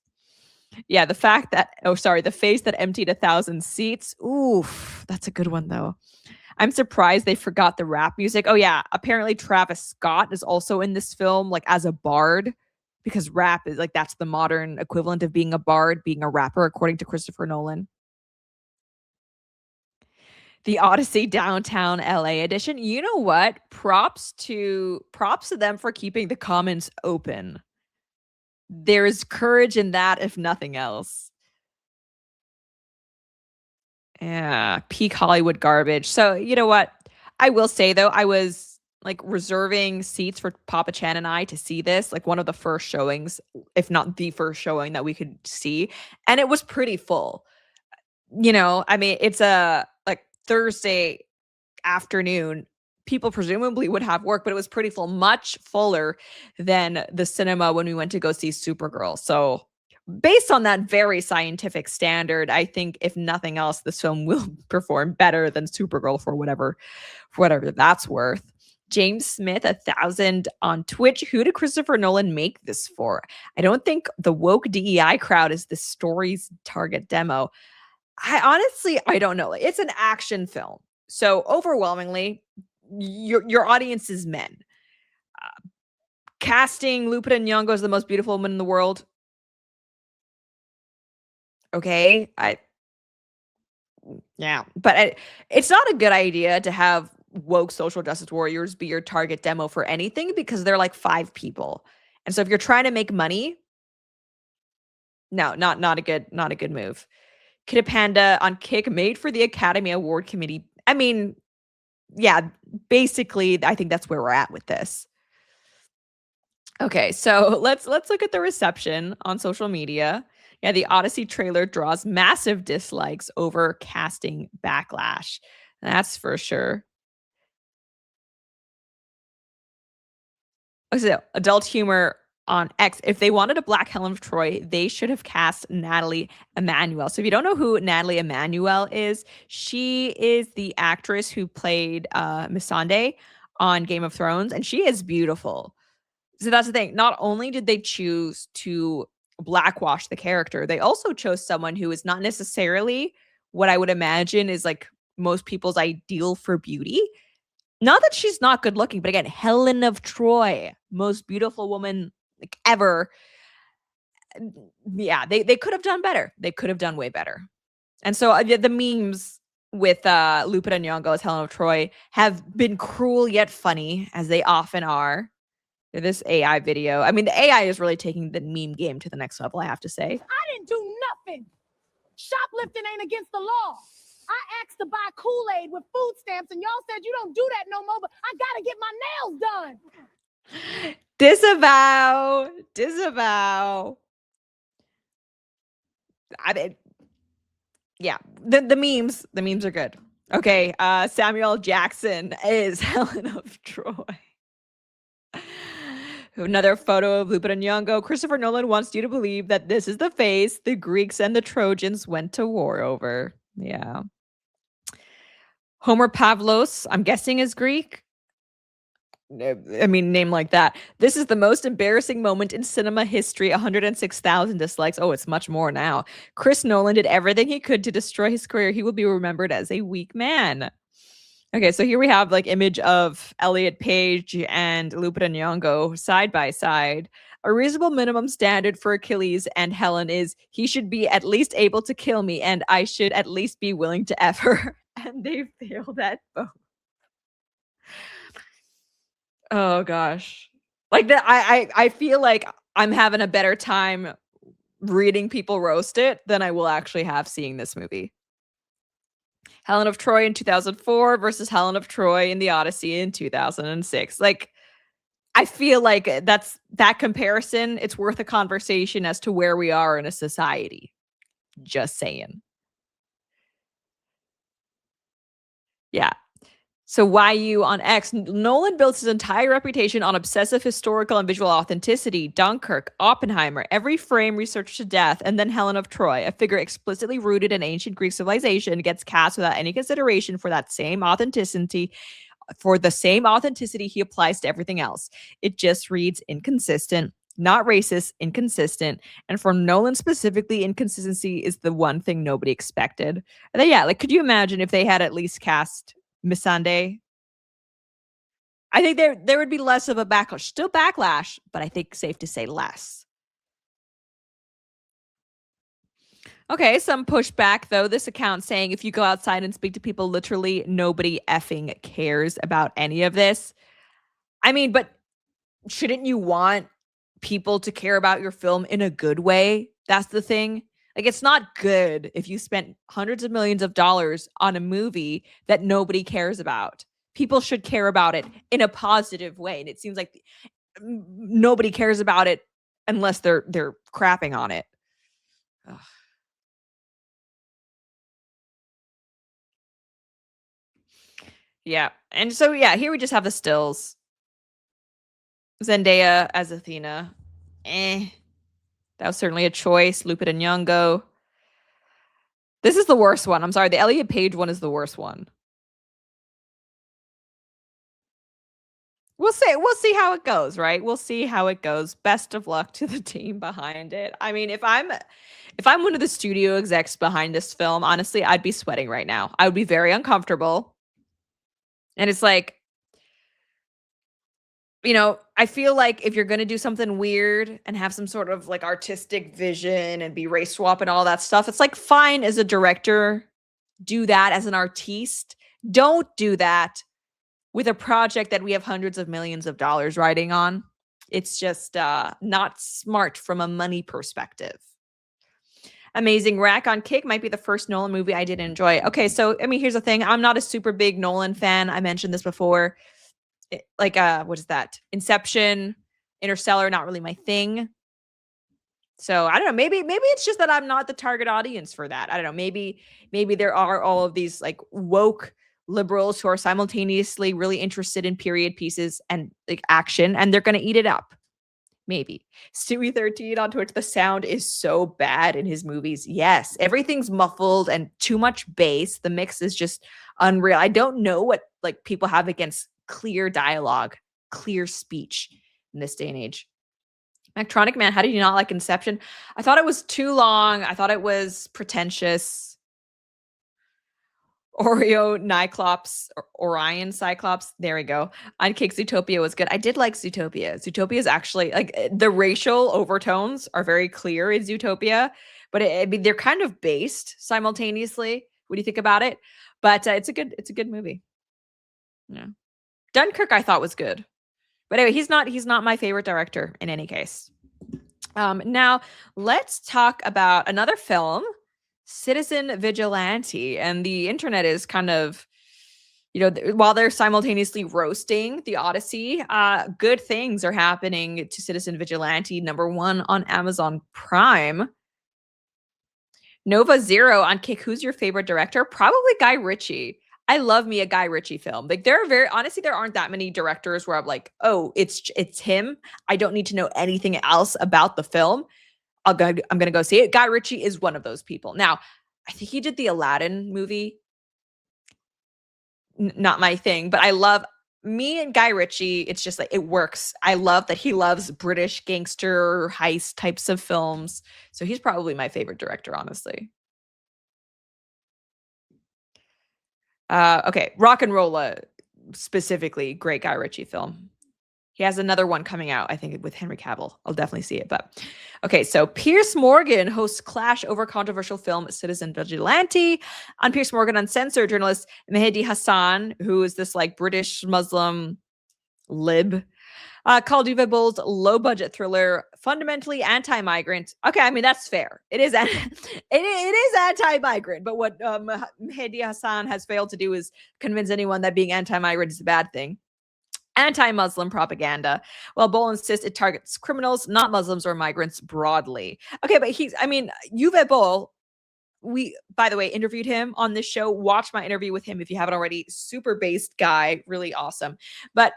Yeah, the face that emptied 1,000 seats. Oof, that's a good one though. I'm surprised they forgot the rap music. Oh yeah, apparently Travis Scott is also in this film, like as a bard. Because rap is like, that's the modern equivalent of being a bard, being a rapper, according to Christopher Nolan. The Odyssey Downtown LA edition. You know what? Props to them for keeping the comments open. There is courage in that, if nothing else. Yeah, peak Hollywood garbage. So you know what? I will say though, I was like reserving seats for Papa Chan and I to see this, like one of the first showings, if not the first showing that we could see. And it was pretty full. It's a like Thursday afternoon. People presumably would have work, but it was pretty full, much fuller than the cinema when we went to go see Supergirl. So based on that very scientific standard, I think if nothing else, this film will perform better than Supergirl for whatever that's worth. James Smith, 1,000 on Twitch. Who did Christopher Nolan make this for? I don't think the woke DEI crowd is the story's target demo. I don't know. It's an action film. So overwhelmingly, your audience is men. Casting Lupita Nyong'o as the most beautiful woman in the world. Okay, yeah, but it's not a good idea to have woke social justice warriors be your target demo for anything because they're like 5 people. And so if you're trying to make money, no, not a good move. Kid Panda on Kick made for the Academy Award Committee. I mean, yeah, basically I think that's where we're at with this. Okay, so let's look at the reception on social media. Yeah, the Odyssey trailer draws massive dislikes over casting backlash. That's for sure. So, adult humor on X. If they wanted a black Helen of Troy, they should have cast Natalie Emmanuel. So if you don't know who Natalie Emmanuel is, she is the actress who played Missandei on Game of Thrones, and she is beautiful. So that's the thing. Not only did they choose to blackwash the character, they also chose someone who is not necessarily what I would imagine is like most people's ideal for beauty. Not that she's not good looking, but again, Helen of Troy, most beautiful woman like ever. Yeah, they could have done better. They could have done way better. And so the memes with Lupita Nyong'o as Helen of Troy have been cruel yet funny, as they often are. This AI video. I mean, the AI is really taking the meme game to the next level, I have to say. I didn't do nothing. Shoplifting ain't against the law. I asked to buy Kool-Aid with food stamps, and y'all said you don't do that no more, but I gotta get my nails done. Disavow. Disavow. I mean, yeah, the memes are good. Okay, Samuel Jackson is Helen of Troy. Another photo of Lupita Nyong'o. Christopher Nolan wants you to believe that this is the face the Greeks and the Trojans went to war over. Yeah. Homer Pavlos, I'm guessing is Greek. I mean, name like that. This is the most embarrassing moment in cinema history. 106,000 dislikes. Oh, it's much more now. Chris Nolan did everything he could to destroy his career. He will be remembered as a weak man. Okay, so here we have like image of Elliot Page and Lupita Nyong'o side by side. A reasonable minimum standard for Achilles and Helen is he should be at least able to kill me, and I should at least be willing to F her. And they failed at both. Oh gosh. Like that I feel like I'm having a better time reading people roast it than I will actually have seeing this movie. Helen of Troy in 2004 versus Helen of Troy in the Odyssey in 2006. Like, I feel like that comparison, it's worth a conversation as to where we are in a society. Just saying. Yeah. So why you on X? Nolan built his entire reputation on obsessive historical and visual authenticity. Dunkirk, Oppenheimer, every frame researched to death, and then Helen of Troy, a figure explicitly rooted in ancient Greek civilization, gets cast without any consideration for that same authenticity. For the same authenticity he applies to everything else. It just reads inconsistent, not racist, inconsistent. And for Nolan specifically, inconsistency is the one thing nobody expected. And then, yeah, like, could you imagine if they had at least cast Missandei? I think there would be less of a backlash. Still backlash, but I think safe to say less. Okay, some pushback though. This account saying if you go outside and speak to people, literally nobody effing cares about any of this. I mean, but shouldn't you want people to care about your film in a good way? That's the thing. Like, it's not good if you spent hundreds of millions of dollars on a movie that nobody cares about. People should care about it in a positive way. And it seems like nobody cares about it unless they're crapping on it. Ugh. Yeah. And so, yeah, here we just have the stills. Zendaya as Athena. That was certainly a choice. Lupita Nyong'o. This is the worst one. I'm sorry. The Elliot Page one is the worst one. We'll see how it goes, right? We'll see how it goes. Best of luck to the team behind it. I mean, if I'm one of the studio execs behind this film, honestly, I'd be sweating right now. I would be very uncomfortable. And it's like, you know, I feel like if you're going to do something weird and have some sort of like artistic vision and be race swap and all that stuff, it's like fine as a director, do that as an artiste. Don't do that with a project that we have hundreds of millions of dollars riding on. It's just not smart from a money perspective. Amazing Rack on Kick might be the first Nolan movie I did enjoy. Okay, so I mean, here's the thing. I'm not a super big Nolan fan. I mentioned this before. What is that? Inception, Interstellar, not really my thing. So I don't know. Maybe it's just that I'm not the target audience for that. I don't know. Maybe there are all of these like woke liberals who are simultaneously really interested in period pieces and like action, and they're gonna eat it up. Maybe. Stewie13 on Twitch, the sound is so bad in his movies. Yes, everything's muffled and too much bass. The mix is just unreal. I don't know what like people have against clear dialogue, clear speech in this day and age. Electronic Man, how did you not like Inception? I thought it was too long. I thought it was pretentious. Oreo Nyclops, Orion Cyclops. There we go. On Kick, Zootopia was good. I did like Zootopia. Zootopia is actually like the racial overtones are very clear in Zootopia, but I mean, they're kind of based simultaneously when you think about it. But it's a good movie. Yeah, Dunkirk I thought was good, but anyway, he's not my favorite director in any case. Now let's talk about another film. Citizen Vigilante, and the internet is kind of, you know, while they're simultaneously roasting the Odyssey, good things are happening to Citizen Vigilante, #1 on Amazon Prime. Nova Zero on Kick, who's your favorite director? Probably Guy Ritchie. I love me a Guy Ritchie film. Like there aren't that many directors where I'm like, oh, it's him. I don't need to know anything else about the film. I'm going to go see it. Guy Ritchie is one of those people. Now, I think he did the Aladdin movie. Not my thing, but I love me and Guy Ritchie. It's just like, it works. I love that he loves British gangster heist types of films. So he's probably my favorite director, honestly. Okay. Rock and Rolla, specifically, great Guy Ritchie film. He has another one coming out, I think, with Henry Cavill. I'll definitely see it. But okay, so Piers Morgan hosts clash over controversial film Citizen Vigilante. On Piers Morgan Uncensored, journalist Mehdi Hasan, who is this like British Muslim lib, called Uwe Boll's low-budget thriller fundamentally anti-migrant. Okay, I mean that's fair. It is anti-migrant, but what Mehdi Hasan has failed to do is convince anyone that being anti-migrant is a bad thing. Anti-Muslim propaganda. Well, Boll insists it targets criminals, not Muslims or migrants broadly. Okay, but Uwe Boll, we, by the way, interviewed him on this show. Watch my interview with him if you haven't already. Super based guy, really awesome. But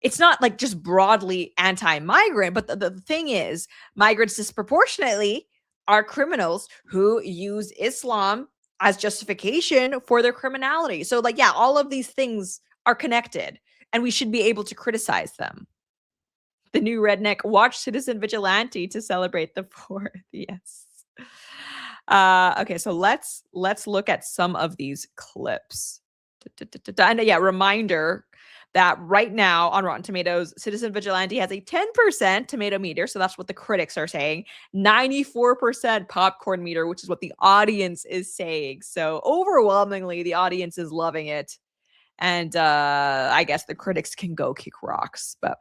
it's not like just broadly anti-migrant, but the thing is, migrants disproportionately are criminals who use Islam as justification for their criminality. So like, yeah, all of these things are connected. And we should be able to criticize them. The new redneck, watch Citizen Vigilante to celebrate the 4th. Yes. Okay, so let's look at some of these clips. And yeah, reminder that right now on Rotten Tomatoes, Citizen Vigilante has a 10% tomato meter. So that's what the critics are saying. 94% popcorn meter, which is what the audience is saying. So overwhelmingly, the audience is loving it. And I guess the critics can go kick rocks. But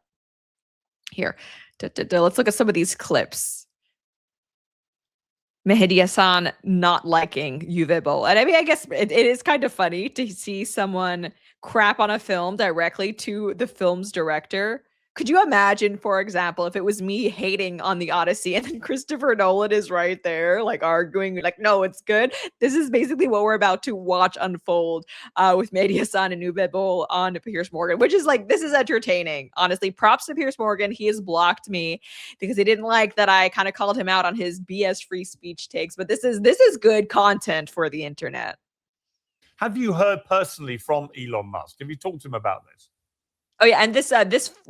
here, let's look at some of these clips. Mehdi Hasan not liking Uwe Boll. And I mean, I guess it is kind of funny to see someone crap on a film directly to the film's director. Could you imagine, for example, if it was me hating on the Odyssey and then Christopher Nolan is right there, like arguing, like, no, it's good. This is basically what we're about to watch unfold with Mehdi Hasan and Uwe Boll on Piers Morgan, which is like, this is entertaining. Honestly, props to Piers Morgan. He has blocked me because he didn't like that I kind of called him out on his BS free speech takes. But this is good content for the internet. Have you heard personally from Elon Musk? Have you talked to him about this? Oh yeah, and this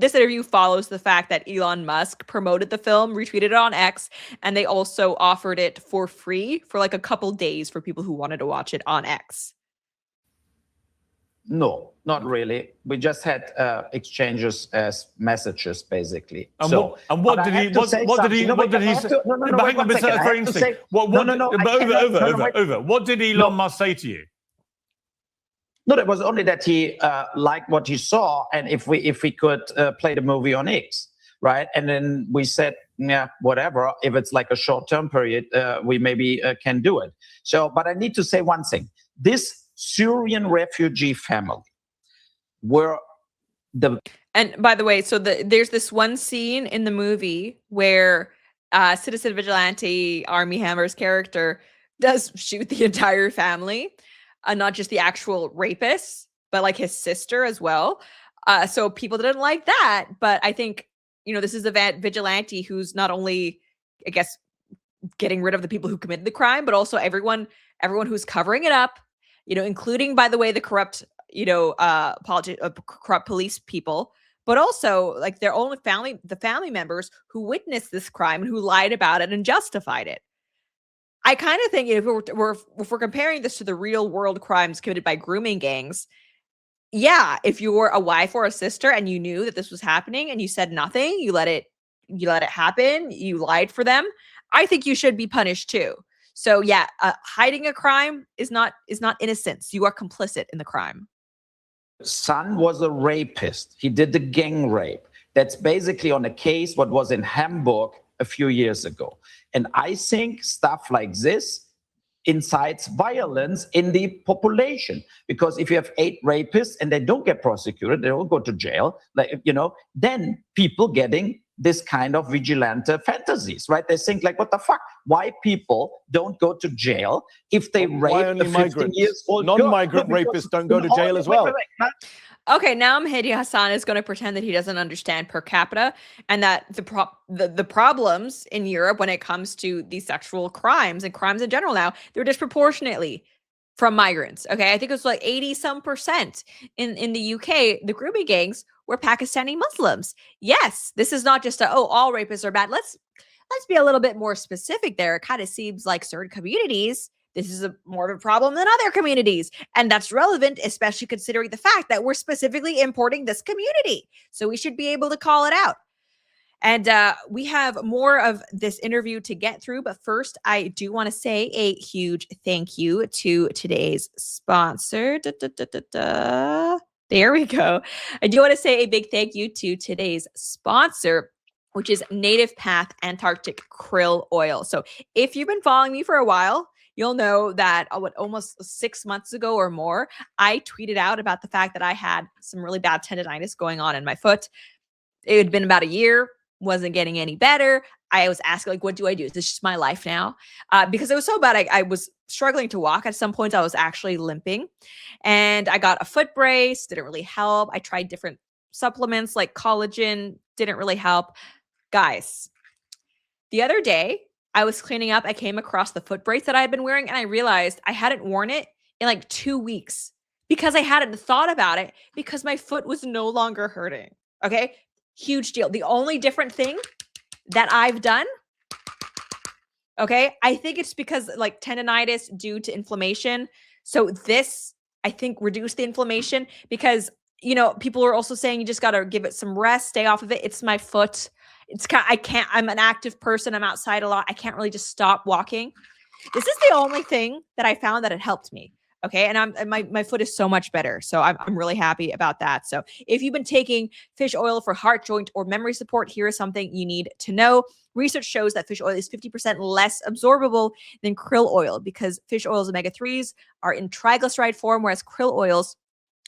interview follows the fact that Elon Musk promoted the film, retweeted it on X, and they also offered it for free for like a couple days for people who wanted to watch it on X. No, not really. We just had exchanges as messages, basically. And so, what did he? What did he? What did he say? No, But hang on, wait one second. that's very interesting. What did Elon Musk say to you? No, it was only that he liked what he saw, and if we could play the movie on X, right? And then we said, yeah, whatever. If it's like a short-term period, we maybe can do it. So, but I need to say one thing: this Syrian refugee family were the. And by the way, so there's this one scene in the movie where Citizen Vigilante Army Hammer's character does shoot the entire family. Not just the actual rapist, but like his sister as well. So people didn't like that. But I think, this is a vigilante who's not only, I guess, getting rid of the people who committed the crime, but also everyone who's covering it up, including, by the way, the corrupt, corrupt police people, but also like their own family, the family members who witnessed this crime and who lied about it and justified it. I kind of think if we're comparing this to the real world crimes committed by grooming gangs, yeah, if you were a wife or a sister and you knew that this was happening and you said nothing, you let it happen, you lied for them, I think you should be punished too. So yeah, hiding a crime is not innocence. You are complicit in the crime. Son was a rapist. He did the gang rape. That's basically on a case what was in Hamburg a few years ago. And I think stuff like this incites violence in the population, because if you have 8 rapists and they don't get prosecuted, they don't go to jail, then people getting this kind of vigilante fantasies, right? They think like, what the fuck? Why people don't go to jail if they rape a 15-year-old girl? Non-migrant rapists don't go to jail as well. Wait. Okay, now Mehdi Hasan is going to pretend that he doesn't understand per capita and that the problems in Europe when it comes to these sexual crimes and crimes in general now, they're disproportionately from migrants. Okay, I think it was like 80% in the UK. The grooming gangs were Pakistani Muslims. Yes, this is not just all rapists are bad. Let's be a little bit more specific there. It kind of seems like certain communities, this is more of a problem than other communities. And that's relevant, especially considering the fact that we're specifically importing this community. So we should be able to call it out. And we have more of this interview to get through. But first, I do want to say a huge thank you to today's sponsor. There we go. I do want to say a big thank you to today's sponsor, which is Native Path Antarctic Krill Oil. So if you've been following me for a while, you'll know that almost 6 months ago or more, I tweeted out about the fact that I had some really bad tendonitis going on in my foot. It had been about a year, wasn't getting any better. I was asking, like, what do I do? Is this just my life now? Because it was so bad. I was struggling to walk. At some points, I was actually limping. And I got a foot brace. Didn't really help. I tried different supplements like collagen. Didn't really help. Guys, the other day, I was cleaning up. I came across the foot brace that I had been wearing, and I realized I hadn't worn it in like 2 weeks because I hadn't thought about it because my foot was no longer hurting. Okay? Huge deal. The only different thing that I've done, okay, I think it's because like tendonitis due to inflammation. So this, I think, reduced the inflammation because, people are also saying you just got to give it some rest, stay off of it. It's my foot. I'm an active person. I'm outside a lot. I can't really just stop walking. This is the only thing that I found that it helped me. Okay. And my foot is so much better. So I'm really happy about that. So if you've been taking fish oil for heart, joint, or memory support, here is something you need to know. Research shows that fish oil is 50% less absorbable than krill oil because fish oil's omega-3s are in triglyceride form, whereas krill oils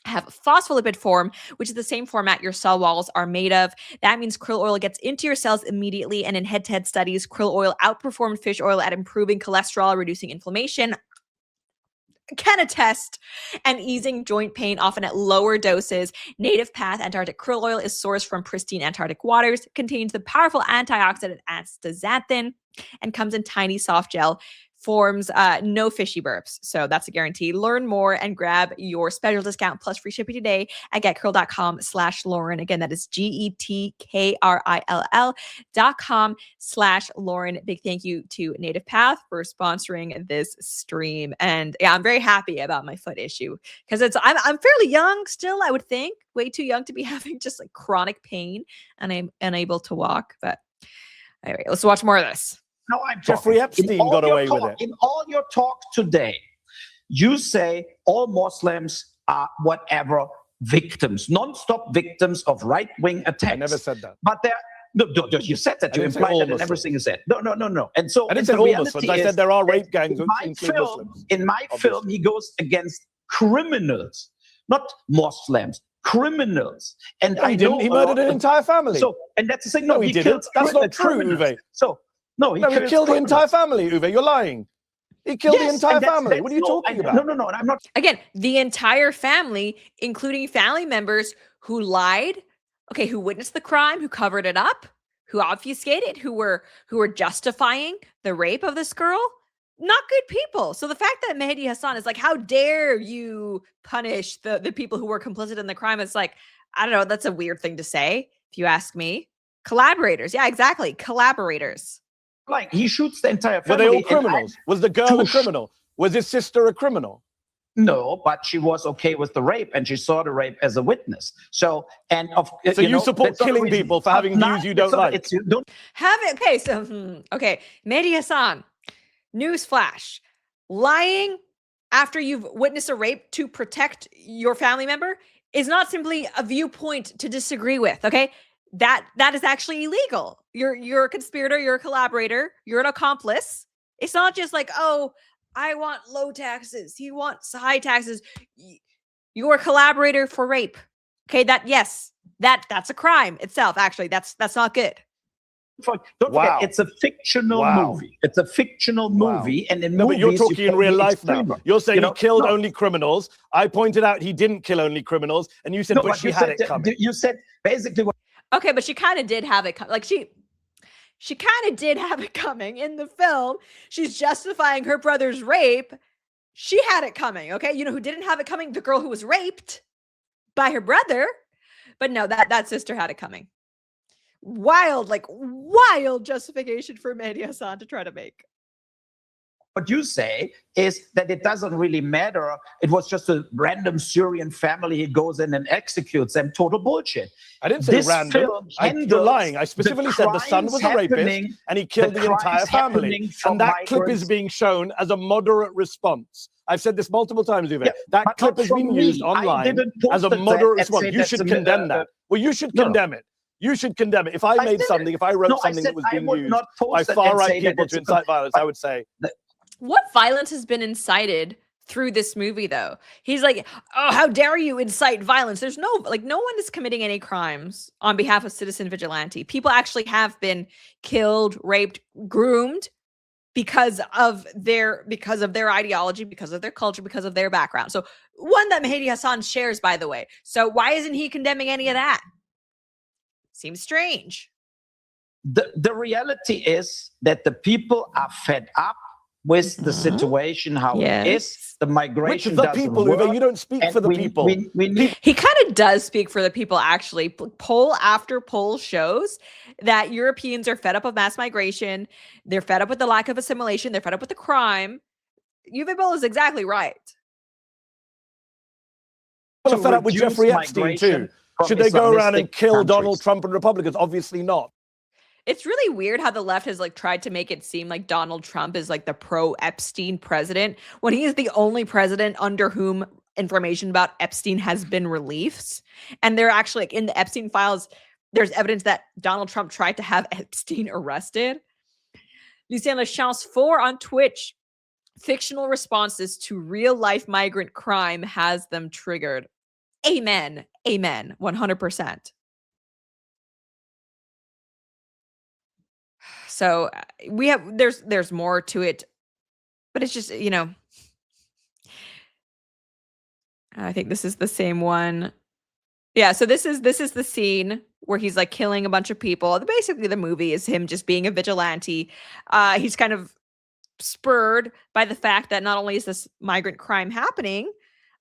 have phospholipid form, which is the same format your cell walls are made of. That means krill oil gets into your cells immediately. And in head-to-head studies, krill oil outperformed fish oil at improving cholesterol, reducing inflammation, can attest, and easing joint pain, often at lower doses. Native Path Antarctic Krill Oil is sourced from pristine Antarctic waters, contains the powerful antioxidant astaxanthin, and comes in tiny soft gel forms no fishy burps. So that's a guarantee. Learn more and grab your special discount plus free shipping today at getcurl.com/Lauren. Again, that is GETKRILL.com/Lauren. Big thank you to Native Path for sponsoring this stream. And yeah, I'm very happy about my foot issue because I'm fairly young still, I would think. Way too young to be having just like chronic pain and I'm unable to walk. But anyway, let's watch more of this. No, I'm Jeffrey Epstein got away with it. In all your talk today, you say all Muslims are whatever victims, non-stop victims of right-wing attacks. I never said that. But you said that. You implied that in everything you said. No. And so I didn't say all Muslims. I said there are rape gangs which include Muslims. In my film, he goes against criminals, not Muslims. Criminals. And no, he didn't. He murdered an entire family. So, and that's the thing. No, he didn't. That's not true, Uwe. So, he killed the entire family, Uwe. You're lying. He killed the entire family. What are you talking about? No, I'm not. Again, the entire family, including family members who lied, who witnessed the crime, who covered it up, who obfuscated, who were justifying the rape of this girl. Not good people. So the fact that Mehdi Hasan is like, how dare you punish the people who were complicit in the crime? It's like, I don't know. That's a weird thing to say, if you ask me. Collaborators. Yeah, exactly. Collaborators. Like, he shoots the entire family. Were they all criminals? Was the girl a criminal? Was his sister a criminal? No, but she was okay with the rape, and she saw the rape as a witness. So you support killing people for having views you don't like? Okay, Mehdi Hasan. Newsflash, lying after you've witnessed a rape to protect your family member is not simply a viewpoint to disagree with, okay? That is actually illegal. You're a conspirator, you're a collaborator, you're an accomplice. It's not just like, oh, I want low taxes, he wants high taxes. You're a collaborator for rape. Okay, that's a crime itself, actually. That's not good. Don't forget, it's a fictional movie. It's a fictional movie, and in movies, but you're talking in real life now. You're saying he killed only criminals. I pointed out he didn't kill only criminals, and you said, but she had it coming. You said basically what. Okay, but she kind of did have it. Like she kind of did have it coming in the film. She's justifying her brother's rape. She had it coming. Okay, you know who didn't have it coming? The girl who was raped by her brother. But no, that sister had it coming. Wild justification for Mehdi Hasan to try to make. What you say is that it doesn't really matter. It was just a random Syrian family. He goes in and executes them. Total bullshit. I didn't say random. You're lying. I specifically said the son was a rapist and he killed the entire family. And that clip is being shown as a moderate response. I've said this multiple times, Uwe. That clip has been used online as a moderate response. You should condemn that. Well, you should condemn it. You should condemn it. If I made something, if I wrote something that was being used by far-right people to incite violence, I would say. What violence has been incited through this movie, though? He's like, oh, how dare you incite violence? There's no one is committing any crimes on behalf of Citizen Vigilante. People actually have been killed, raped, groomed because of their ideology, because of their culture, because of their background. So one that Mehdi Hasan shares, by the way. So why isn't he condemning any of that? Seems strange. The reality is that the people are fed up with the situation, how it is. The migration doesn't people, work. You don't speak for the people. He kind of does speak for the people, actually. Poll after poll shows that Europeans are fed up of mass migration. They're fed up with the lack of assimilation. They're fed up with the crime. Uwe Boll is exactly right. People are fed up with Jeffrey Epstein, too. Should they go around and kill Donald Trump and Republicans? Obviously not. It's really weird how the left has tried to make it seem like Donald Trump is the pro-Epstein president when he is the only president under whom information about Epstein has been released. And they're actually in the Epstein files, there's evidence that Donald Trump tried to have Epstein arrested. Lucien Lachance 4 on Twitch. Fictional responses to real-life migrant crime has them triggered. Amen. 100%. So there's more to it, but it's just, I think this is the same one. Yeah. So this is the scene where he's killing a bunch of people. Basically the movie is him just being a vigilante. He's kind of spurred by the fact that not only is this migrant crime happening,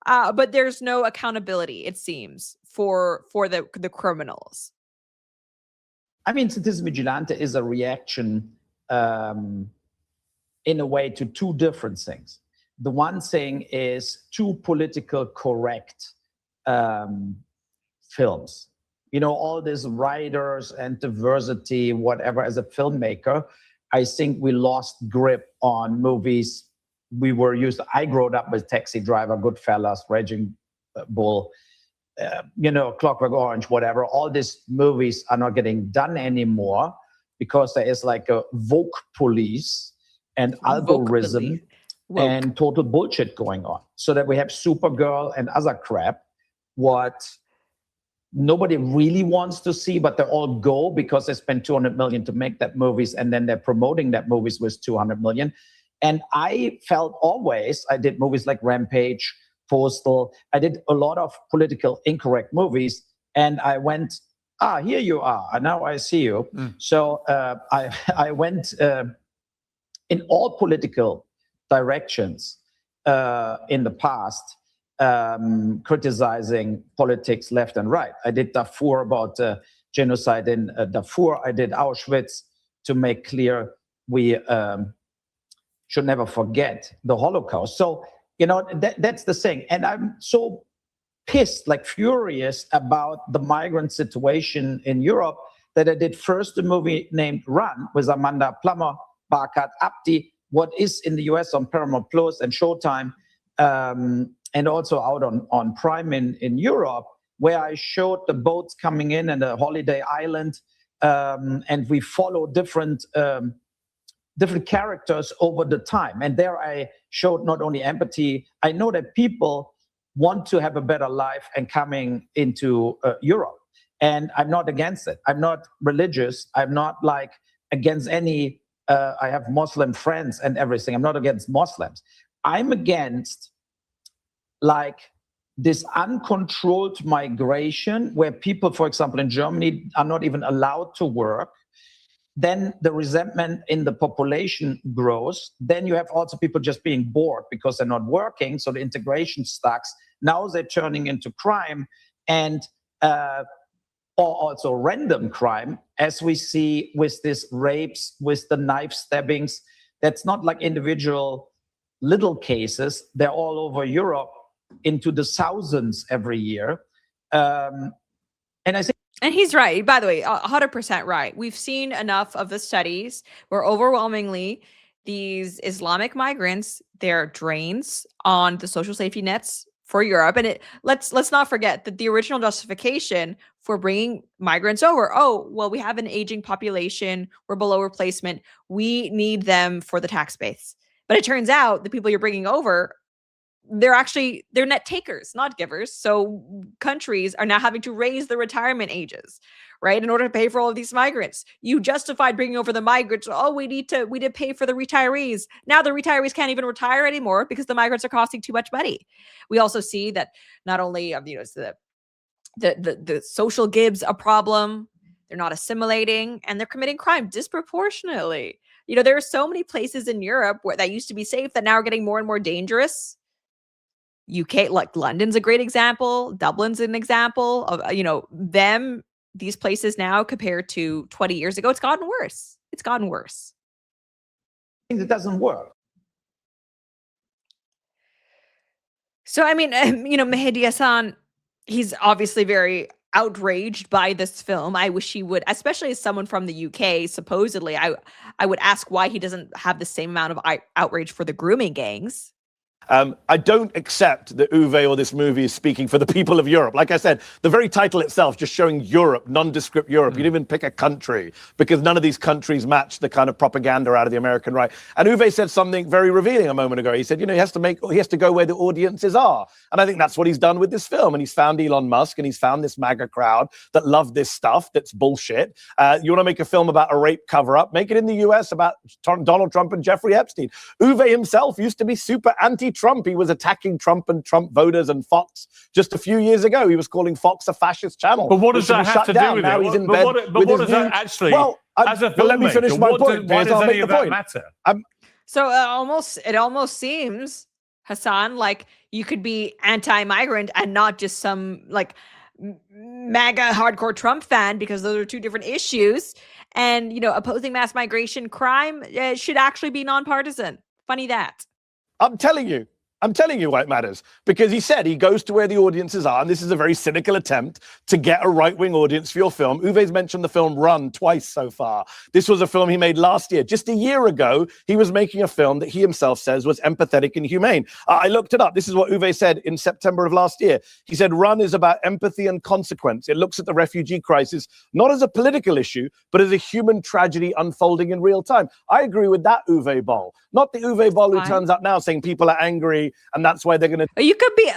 but there's no accountability, it seems, for the criminals. I mean, Citizen Vigilante is a reaction in a way to two different things. The one thing is too political correct films. You know, all these writers and diversity, whatever, as a filmmaker, I think we lost grip on movies we were used to. I grew up with Taxi Driver, Goodfellas, Raging Bull, you know, Clockwork Orange, whatever. All these movies are not getting done anymore because there is like a woke police and algorithm and total bullshit going on. So that we have Supergirl and other crap, what nobody really wants to see, but they all go because they spent 200 million to make that movies, and then they're promoting that movies with 200 million. And I felt always, I did movies like Rampage, Postal, I did a lot of political incorrect movies, and I went, here you are, and now I see you. So I went in all political directions in the past, criticizing politics left and right. I did Darfur about genocide in Darfur. I did Auschwitz to make clear we should never forget the Holocaust. So, you know, that's the thing. And I'm so pissed, like furious about the migrant situation in Europe that I did first a movie named Run with Amanda Plummer, Barkat Abdi, what is in the US on Paramount Plus and Showtime, and also out on Prime in Europe, where I showed the boats coming in and the holiday island, and we follow different characters over the time. And there I showed not only empathy, I know that people want to have a better life and coming into Europe. And I'm not against it. I'm not religious. I'm not like against any, I have Muslim friends and everything. I'm not against Muslims. I'm against like this uncontrolled migration where people, for example, in Germany are not even allowed to work. Then the resentment in the population grows. Then you have also people just being bored because they're not working. So the integration sucks. Now they're turning into crime and or also random crime, as we see with these rapes, with the knife stabbings. That's not like individual little cases. They're all over Europe into the thousands every year. And I think, and he's right, by the way, 100% right. We've seen enough of the studies where overwhelmingly these Islamic migrants, they're drains on the social safety nets for Europe. And let's not forget that the original justification for bringing migrants over, oh, well, we have an aging population, we're below replacement, we need them for the tax base. But it turns out the people you're bringing over, they're net takers, not givers. So countries are now having to raise the retirement ages, right, in order to pay for all of these migrants. You justified bringing over the migrants. Oh, we need to pay for the retirees. Now the retirees can't even retire anymore because the migrants are costing too much money. We also see that not only it's the social gibs a problem, they're not assimilating, and they're committing crime disproportionately. You know, there are so many places in Europe where that used to be safe that now are getting more and more dangerous. UK, like London's a great example. Dublin's an example of, these places now compared to 20 years ago. It's gotten worse. It's gotten worse. It doesn't work. So, I mean, Mehdi Hasan, he's obviously very outraged by this film. I wish he would, especially as someone from the UK, supposedly, I would ask why he doesn't have the same amount of outrage for the grooming gangs. I don't accept that Uwe or this movie is speaking for the people of Europe. Like I said, the very title itself just showing Europe, nondescript Europe. You didn't even pick a country because none of these countries match the kind of propaganda out of the American right. And Uwe said something very revealing a moment ago. He said, he has to go where the audiences are. And I think that's what he's done with this film. And he's found Elon Musk and he's found this MAGA crowd that love this stuff that's bullshit. You want to make a film about a rape cover-up? Make it in the US about Donald Trump and Jeffrey Epstein. Uwe himself used to be super anti-Trump. He was attacking Trump and Trump voters and Fox just a few years ago. He was calling Fox a fascist channel. But what does that have to do with now it? He's in but bed what does that actually, well, as a filmmaker, let me finish my point. Why does any of that I'll make the matter? point. So it almost seems, Hasan, like you could be anti-migrant and not just some like MAGA hardcore Trump fan, because those are two different issues. And opposing mass migration crime should actually be nonpartisan. Funny that. I'm telling you why it matters. Because he said he goes to where the audiences are, and this is a very cynical attempt to get a right-wing audience for your film. Uwe's mentioned the film Run twice so far. This was a film he made last year. Just a year ago, he was making a film that he himself says was empathetic and humane. I looked it up. This is what Uwe said in September of last year. He said, Run is about empathy and consequence. It looks at the refugee crisis, not as a political issue, but as a human tragedy unfolding in real time. I agree with that Uwe Boll. Not the Uwe Boll who turns up now saying people are angry and that's why they're going to. You could be.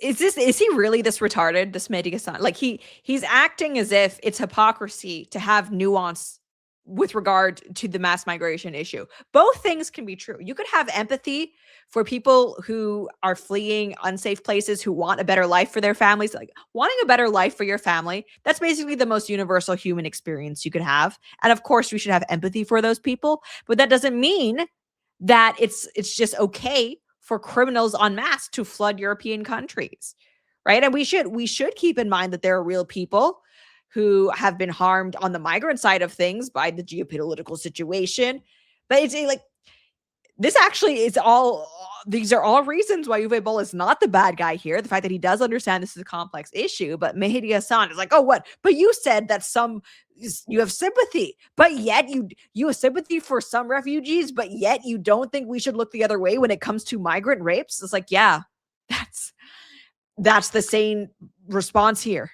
Is he really this retarded? This Mehdi Hasan? Like he's acting as if it's hypocrisy to have nuance with regard to the mass migration issue. Both things can be true. You could have empathy for people who are fleeing unsafe places, who want a better life for their families. Like wanting a better life for your family, that's basically the most universal human experience you could have. And of course, we should have empathy for those people. But that doesn't mean that it's just okay for criminals en masse to flood European countries, right? And we should keep in mind that there are real people who have been harmed on the migrant side of things by the geopolitical situation. But it's like, this actually is these are all reasons why Uwe Boll is not the bad guy here. The fact that he does understand this is a complex issue, but Mehdi Hasan is like, oh, what? But you said that you have sympathy, but yet you have sympathy for some refugees, but yet you don't think we should look the other way when it comes to migrant rapes. It's like, yeah, that's the sane response here.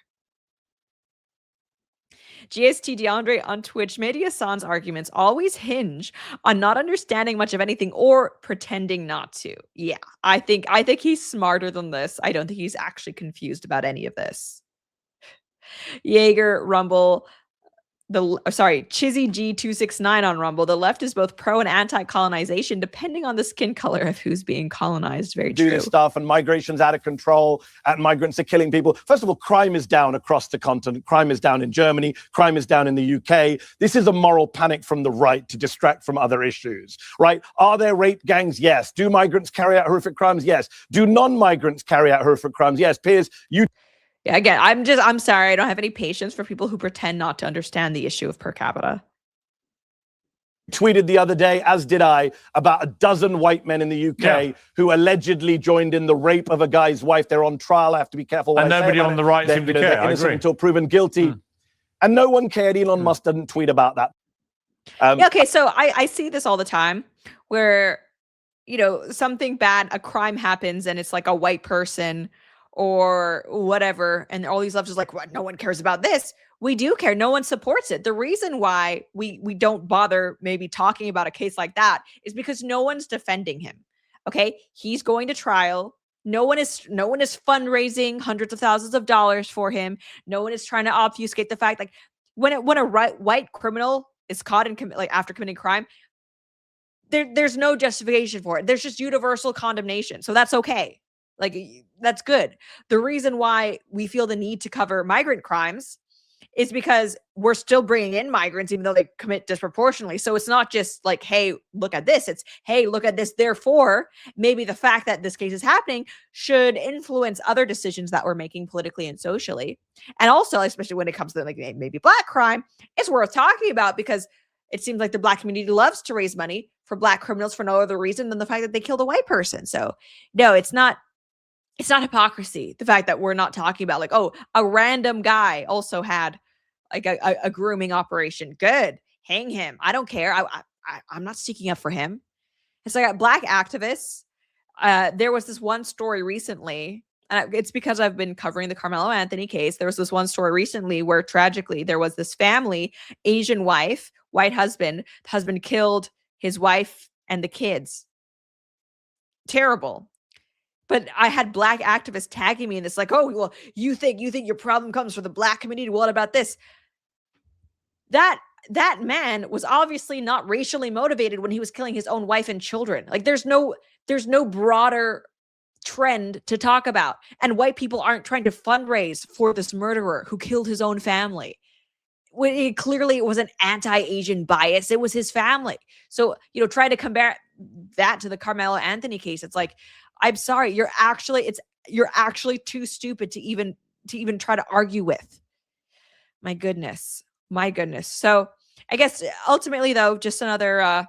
GST DeAndre on Twitch, Mehdi Hasan's arguments always hinge on not understanding much of anything or pretending not to. Yeah, I think he's smarter than this. I don't think he's actually confused about any of this. Jaeger Rumble, Chizzy G269 on Rumble. The left is both pro and anti-colonization, depending on the skin color of who's being colonized. Very true. Do this stuff, and migration's out of control, and migrants are killing people. First of all, crime is down across the continent. Crime is down in Germany. Crime is down in the UK. This is a moral panic from the right to distract from other issues, right? Are there rape gangs? Yes. Do migrants carry out horrific crimes? Yes. Do non-migrants carry out horrific crimes? Yes. Piers, you... Yeah, again, I'm sorry. I don't have any patience for people who pretend not to understand the issue of per capita. Tweeted the other day, as did I, about a dozen white men in the UK who allegedly joined in the rape of a guy's wife. They're on trial. I have to be careful what and I say nobody on the right seemed to care. They're innocent until proven guilty. And no one cared. Elon Musk didn't tweet about that. Okay, so I see this all the time where, something bad, a crime happens and it's like a white person or whatever, and all these leftists like, what? No one cares about this. We do care. No one supports it. The reason why we don't bother maybe talking about a case like that is because no one's defending him. Okay, he's going to trial. No one is fundraising hundreds of thousands of dollars for him. No one is trying to obfuscate the fact, like when a white criminal is caught after committing crime, there's no justification for it. There's just universal condemnation. So that's okay. Like, that's good. The reason why we feel the need to cover migrant crimes is because we're still bringing in migrants, even though they commit disproportionately. So it's not just like, hey, look at this. It's, hey, look at this. Therefore, maybe the fact that this case is happening should influence other decisions that we're making politically and socially. And also, especially when it comes to like maybe Black crime, it's worth talking about because it seems like the Black community loves to raise money for Black criminals for no other reason than the fact that they killed a white person. So no, it's not hypocrisy. The fact that we're not talking about like, oh, a random guy also had like a grooming operation. Good. Hang him. I don't care. I'm not sticking up for him. It's like Black activists. There was this one story recently, and it's because I've been covering the Carmelo Anthony case. There was this one story recently where tragically there was this family, Asian wife, white husband. The husband killed his wife and the kids. Terrible. But I had Black activists tagging me in this, like, oh, well, you think your problem comes from the Black community. What about this? That man was obviously not racially motivated when he was killing his own wife and children. Like, there's no broader trend to talk about. And white people aren't trying to fundraise for this murderer who killed his own family. it clearly was an anti-Asian bias. It was his family. So, try to compare that to the Carmelo Anthony case. It's like, I'm sorry, you're actually too stupid to even try to argue with. My goodness. So I guess ultimately, though, just another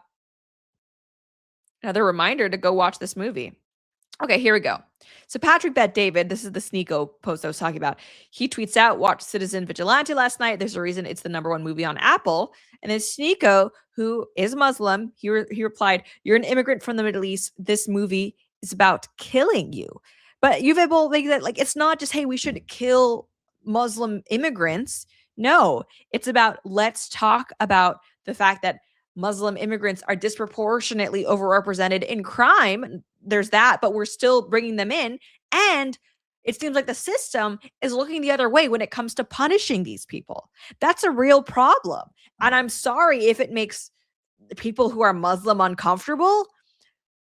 reminder to go watch this movie. Okay, here we go. So Patrick Bet David, this is the Sneeko post I was talking about. He tweets out, watched Citizen Vigilante last night. There's a reason it's the #1 movie on Apple. And then Sneeko, who is Muslim, he replied, "You're an immigrant from the Middle East. This movie is about killing you." But you've able like it's not just, hey, we should kill Muslim immigrants. No, it's about, let's talk about the fact that Muslim immigrants are disproportionately overrepresented in crime. There's that, but we're still bringing them in. And it seems like the system is looking the other way when it comes to punishing these people. That's a real problem. And I'm sorry if it makes people who are Muslim uncomfortable,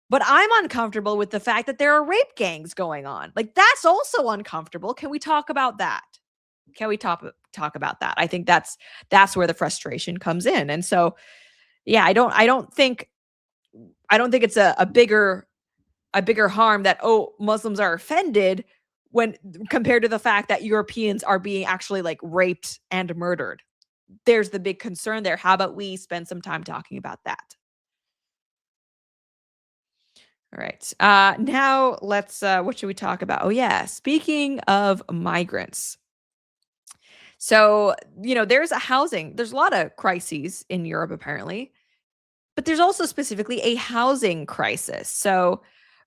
but I'm uncomfortable with the fact that there are rape gangs going on. Like, that's also uncomfortable. Can we talk about that? Can we talk about that? I think that's where the frustration comes in. And so, yeah, I don't think it's a bigger harm that, Muslims are offended when compared to the fact that Europeans are being actually like raped and murdered. There's the big concern there. How about we spend some time talking about that? All right. Now let's, what should we talk about? Oh yeah. Speaking of migrants. So, there's a lot of crises in Europe apparently, but there's also specifically a housing crisis. So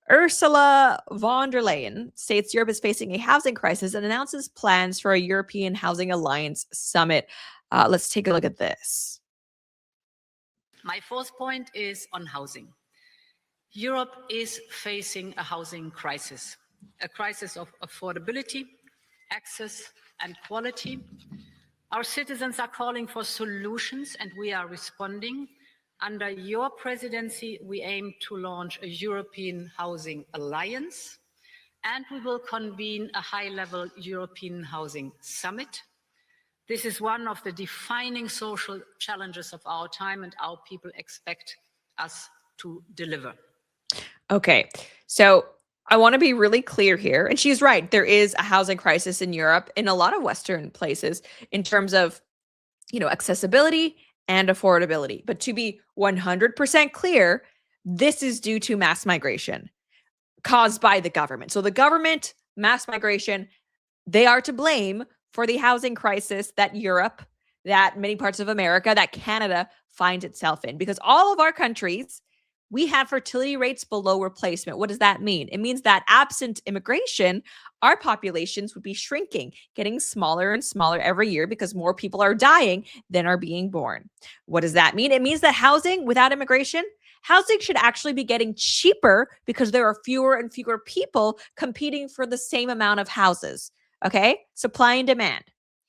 Ursula von der Leyen states Europe is facing a housing crisis and announces plans for a European Housing Alliance summit. Let's take a look at this. My fourth point is on housing. Europe is facing a housing crisis, a crisis of affordability, access, and quality. Our citizens are calling for solutions, and we are responding. Under your presidency, we aim to launch a European Housing Alliance, and we will convene a high-level European Housing Summit. This is one of the defining social challenges of our time, and our people expect us to deliver. Okay, so I want to be really clear here. And she's right. There is a housing crisis in Europe, in a lot of Western places, in terms of, accessibility and affordability. But to be 100% clear, this is due to mass migration caused by the government. So the government, mass migration, they are to blame for the housing crisis that Europe, that many parts of America, that Canada finds itself in. Because all of our countries, we have fertility rates below replacement. What does that mean? It means that absent immigration, our populations would be shrinking, getting smaller and smaller every year because more people are dying than are being born. What does that mean? It means that housing without immigration, housing should actually be getting cheaper because there are fewer and fewer people competing for the same amount of houses. Okay? Supply and demand.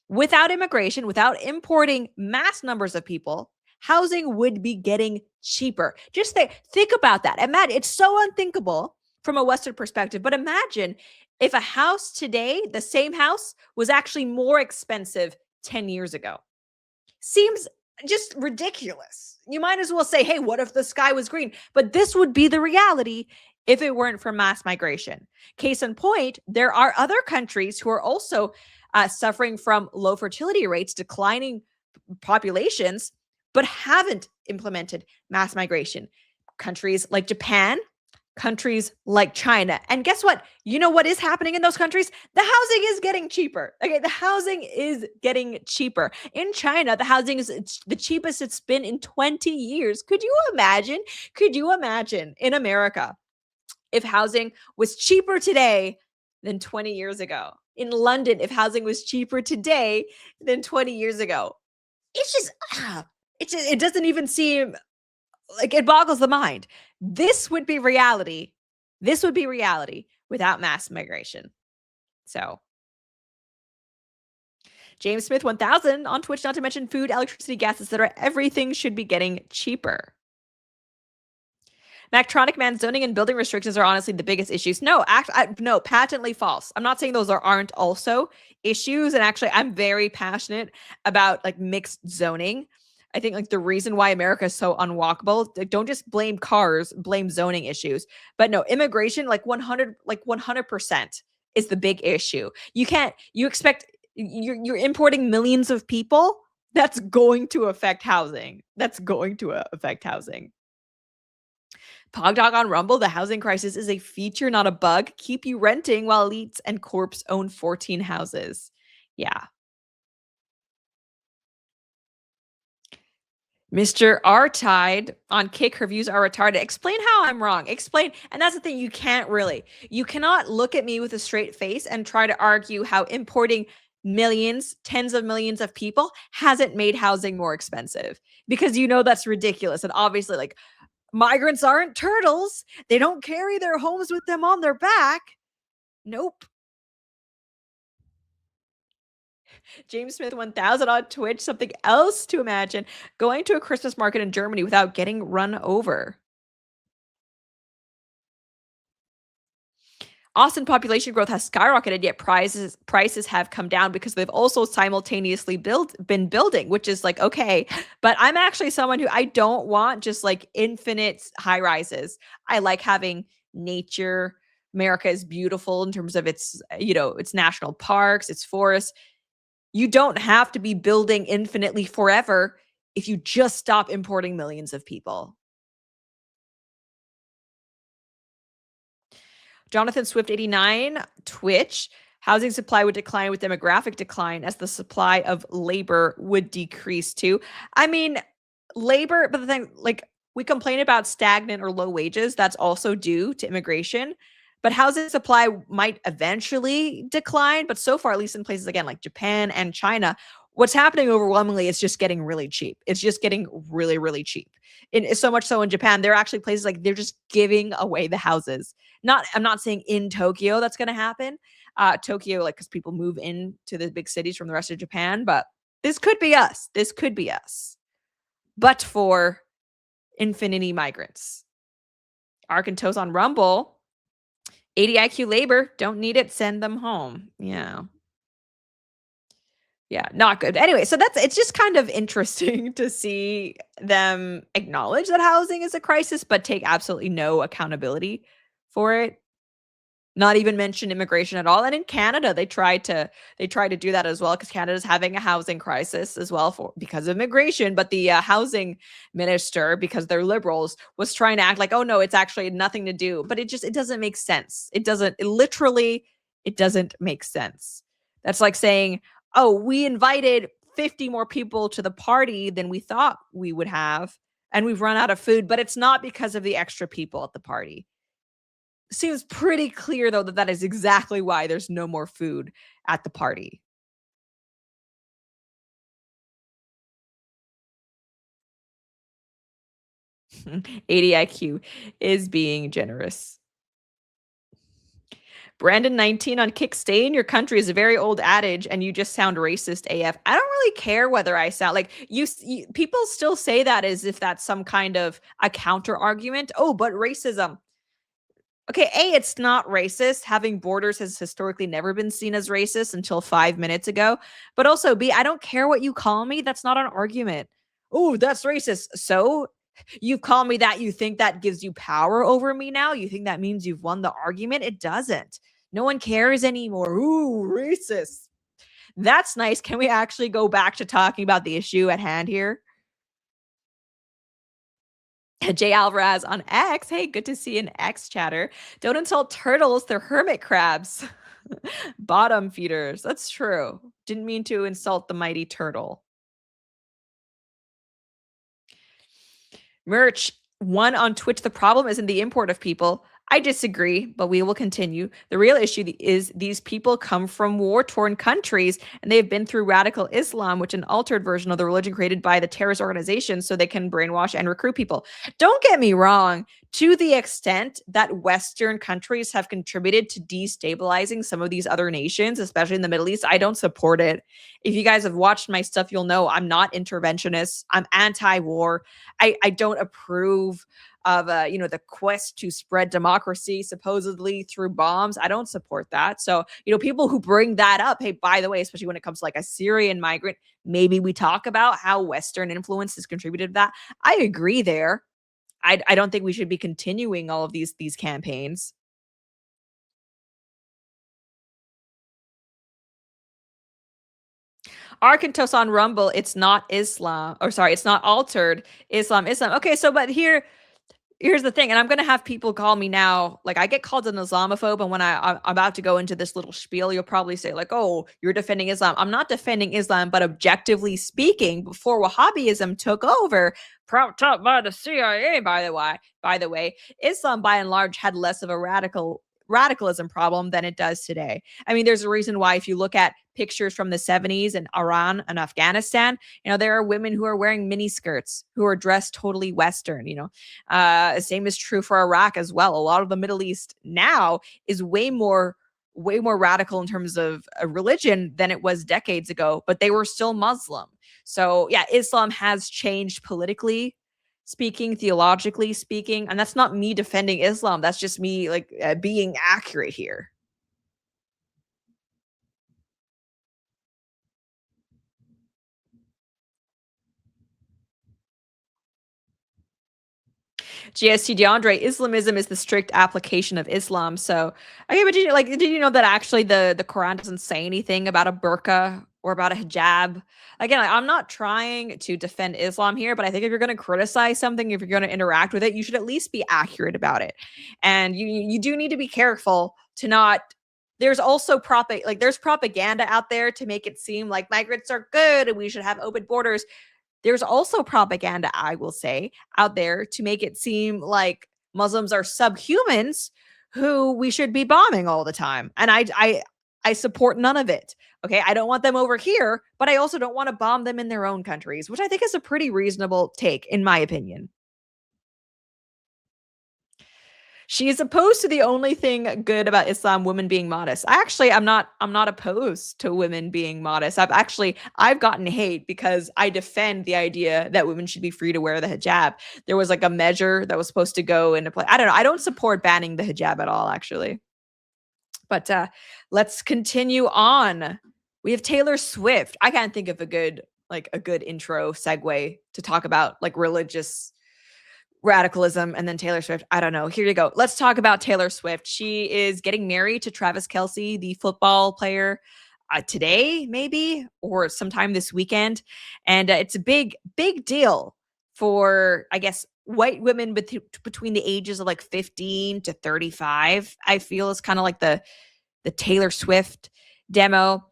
Without immigration, without importing mass numbers of people, housing would be getting cheaper. Just think about that. Imagine, it's so unthinkable from a Western perspective, but imagine if a house today, the same house, was actually more expensive 10 years ago. Seems just ridiculous. You might as well say, hey, what if the sky was green? But this would be the reality if it weren't for mass migration. Case in point, there are other countries who are also suffering from low fertility rates, declining populations, but haven't implemented mass migration. Countries like Japan, countries like China. And guess what? You know what is happening in those countries? The housing is getting cheaper. Okay, the housing is getting cheaper. In China, the housing is the cheapest it's been in 20 years. Could you imagine? Could you imagine in America if housing was cheaper today than 20 years ago? In London, if housing was cheaper today than 20 years ago? It's just... it doesn't even seem like, it boggles the mind. This would be reality. This would be reality without mass migration. So James Smith 1000 on Twitch, not to mention food, electricity, gas, etc. Everything should be getting cheaper. Mactronic Man, zoning and building restrictions are honestly the biggest issues. No, no, patently false. I'm not saying those aren't also issues. And actually, I'm very passionate about like mixed zoning. I think like the reason why America is so unwalkable, like, don't just blame cars, blame zoning issues. But no, immigration, like 100% is the big issue. You expect you're importing millions of people. That's going to affect housing. Pogdog on Rumble, the housing crisis is a feature, not a bug. Keep you renting while elites and corps own 14 houses. Yeah. Mr. R-Tide on Kick, her views are retarded. Explain how I'm wrong. Explain. And that's the thing, you cannot look at me with a straight face and try to argue how importing millions, tens of millions of people hasn't made housing more expensive. Because that's ridiculous. And obviously, like, migrants aren't turtles. They don't carry their homes with them on their back. Nope. James Smith 1000 on Twitch. Something else to imagine. Going to a Christmas market in Germany without getting run over. Austin population growth has skyrocketed, yet prices have come down because they've also simultaneously been building, which is like, okay. But I'm actually someone who I don't want just like infinite high rises. I like having nature. America is beautiful in terms of its national parks, its forests. You don't have to be building infinitely forever if you just stop importing millions of people. Jonathan Swift 89, Twitch. Housing supply would decline with demographic decline as the supply of labor would decrease too. I mean, labor, but the thing, like, we complain about stagnant or low wages. That's also due to immigration. But housing supply might eventually decline. But so far, at least in places, again, like Japan and China, what's happening overwhelmingly is just getting really cheap. It's just getting really, really cheap. And so much so in Japan, there are actually places like they're just giving away the houses. I'm not saying in Tokyo that's going to happen. Tokyo, like, because people move into the big cities from the rest of Japan. But this could be us. But for infinity migrants. Arkantos on Rumble. 80 IQ labor, don't need it, send them home. Yeah, not good. Anyway, so it's just kind of interesting to see them acknowledge that housing is a crisis, but take absolutely no accountability for it. Not even mention immigration at all. And in Canada, they try to do that as well, because Canada's having a housing crisis as well because of immigration. But the housing minister, because they're liberals, was trying to act like, oh no, it's actually nothing to do. But it doesn't make sense. It doesn't make sense. That's like saying, oh, we invited 50 more people to the party than we thought we would have, and we've run out of food, but it's not because of the extra people at the party. Seems pretty clear, though, that is exactly why there's no more food at the party. $80 IQ is being generous. Brandon 19 on Kick, stay in your country is a very old adage, and you just sound racist AF. I don't really care whether I sound like you people still say that as if that's some kind of a counter argument. Oh, but racism. Okay, A, it's not racist. Having borders has historically never been seen as racist until 5 minutes ago. But also, B, I don't care what you call me. That's not an argument. Oh, that's racist. So you've called me that. You think that gives you power over me now? You think that means you've won the argument? It doesn't. No one cares anymore. Ooh, racist. That's nice. Can we actually go back to talking about the issue at hand here? Jay Alvarez on X. Hey, good to see an X chatter. Don't insult turtles. They're hermit crabs. Bottom feeders. That's true. Didn't mean to insult the mighty turtle. Merch. One on Twitch. The problem isn't the import of people. I disagree, but we will continue. The real issue is these people come from war-torn countries, and they've been through radical Islam, which is an altered version of the religion created by the terrorist organization so they can brainwash and recruit people. Don't get me wrong. To the extent that Western countries have contributed to destabilizing some of these other nations, especially in the Middle East, I don't support it. If you guys have watched my stuff, you'll know I'm not interventionist. I'm anti-war. I don't approve of the quest to spread democracy supposedly through bombs. I don't support that. So, people who bring that up, hey, by the way, especially when it comes to like a Syrian migrant, maybe we talk about how Western influence has contributed to that. I agree there. I don't think we should be continuing all of these campaigns. Arkantos on Rumble, it's not Islam, or sorry, it's not altered Islam. Okay, so but here's the thing, and I'm gonna have people call me now. Like I get called an Islamophobe, and when I'm about to go into this little spiel, you'll probably say like, "Oh, you're defending Islam." I'm not defending Islam, but objectively speaking, before Wahhabism took over, propped up by the CIA, by the way, Islam by and large had less of a radicalism problem than it does today. I mean, there's a reason why if you look at pictures from the 70s in Iran and Afghanistan, there are women who are wearing mini skirts, who are dressed totally Western, same is true for Iraq as well. A lot of the Middle East now is way more radical in terms of a religion than it was decades ago, but they were still Muslim. So yeah, Islam has changed politically speaking, theologically speaking, and that's not me defending Islam. That's just me being accurate here. GST DeAndre, Islamism is the strict application of Islam. So, okay, but did you know that actually the Quran doesn't say anything about a burqa or about a hijab? Again, I'm not trying to defend Islam here, but I think if you're going to criticize something, if you're going to interact with it, you should at least be accurate about it. And you do need to be careful to not. There's also there's propaganda out there to make it seem like migrants are good and we should have open borders. There's also propaganda, I will say, out there to make it seem like Muslims are subhumans who we should be bombing all the time. And I support none of it. Okay, I don't want them over here, but I also don't want to bomb them in their own countries, which I think is a pretty reasonable take, in my opinion. She is opposed to the only thing good about Islam, women being modest. I'm not opposed to women being modest. I've gotten hate because I defend the idea that women should be free to wear the hijab. There was like a measure that was supposed to go into play. I don't know. I don't support banning the hijab at all, actually. But let's continue on. We have Taylor Swift. I can't think of a good intro segue to talk about like religious radicalism and then Taylor Swift. I don't know. Here you go. Let's talk about Taylor Swift. She is getting married to Travis Kelce, the football player, today, maybe, or sometime this weekend. And it's a big deal for, I guess, white women between the ages of like 15 to 35. I feel is kind of like the Taylor Swift demo.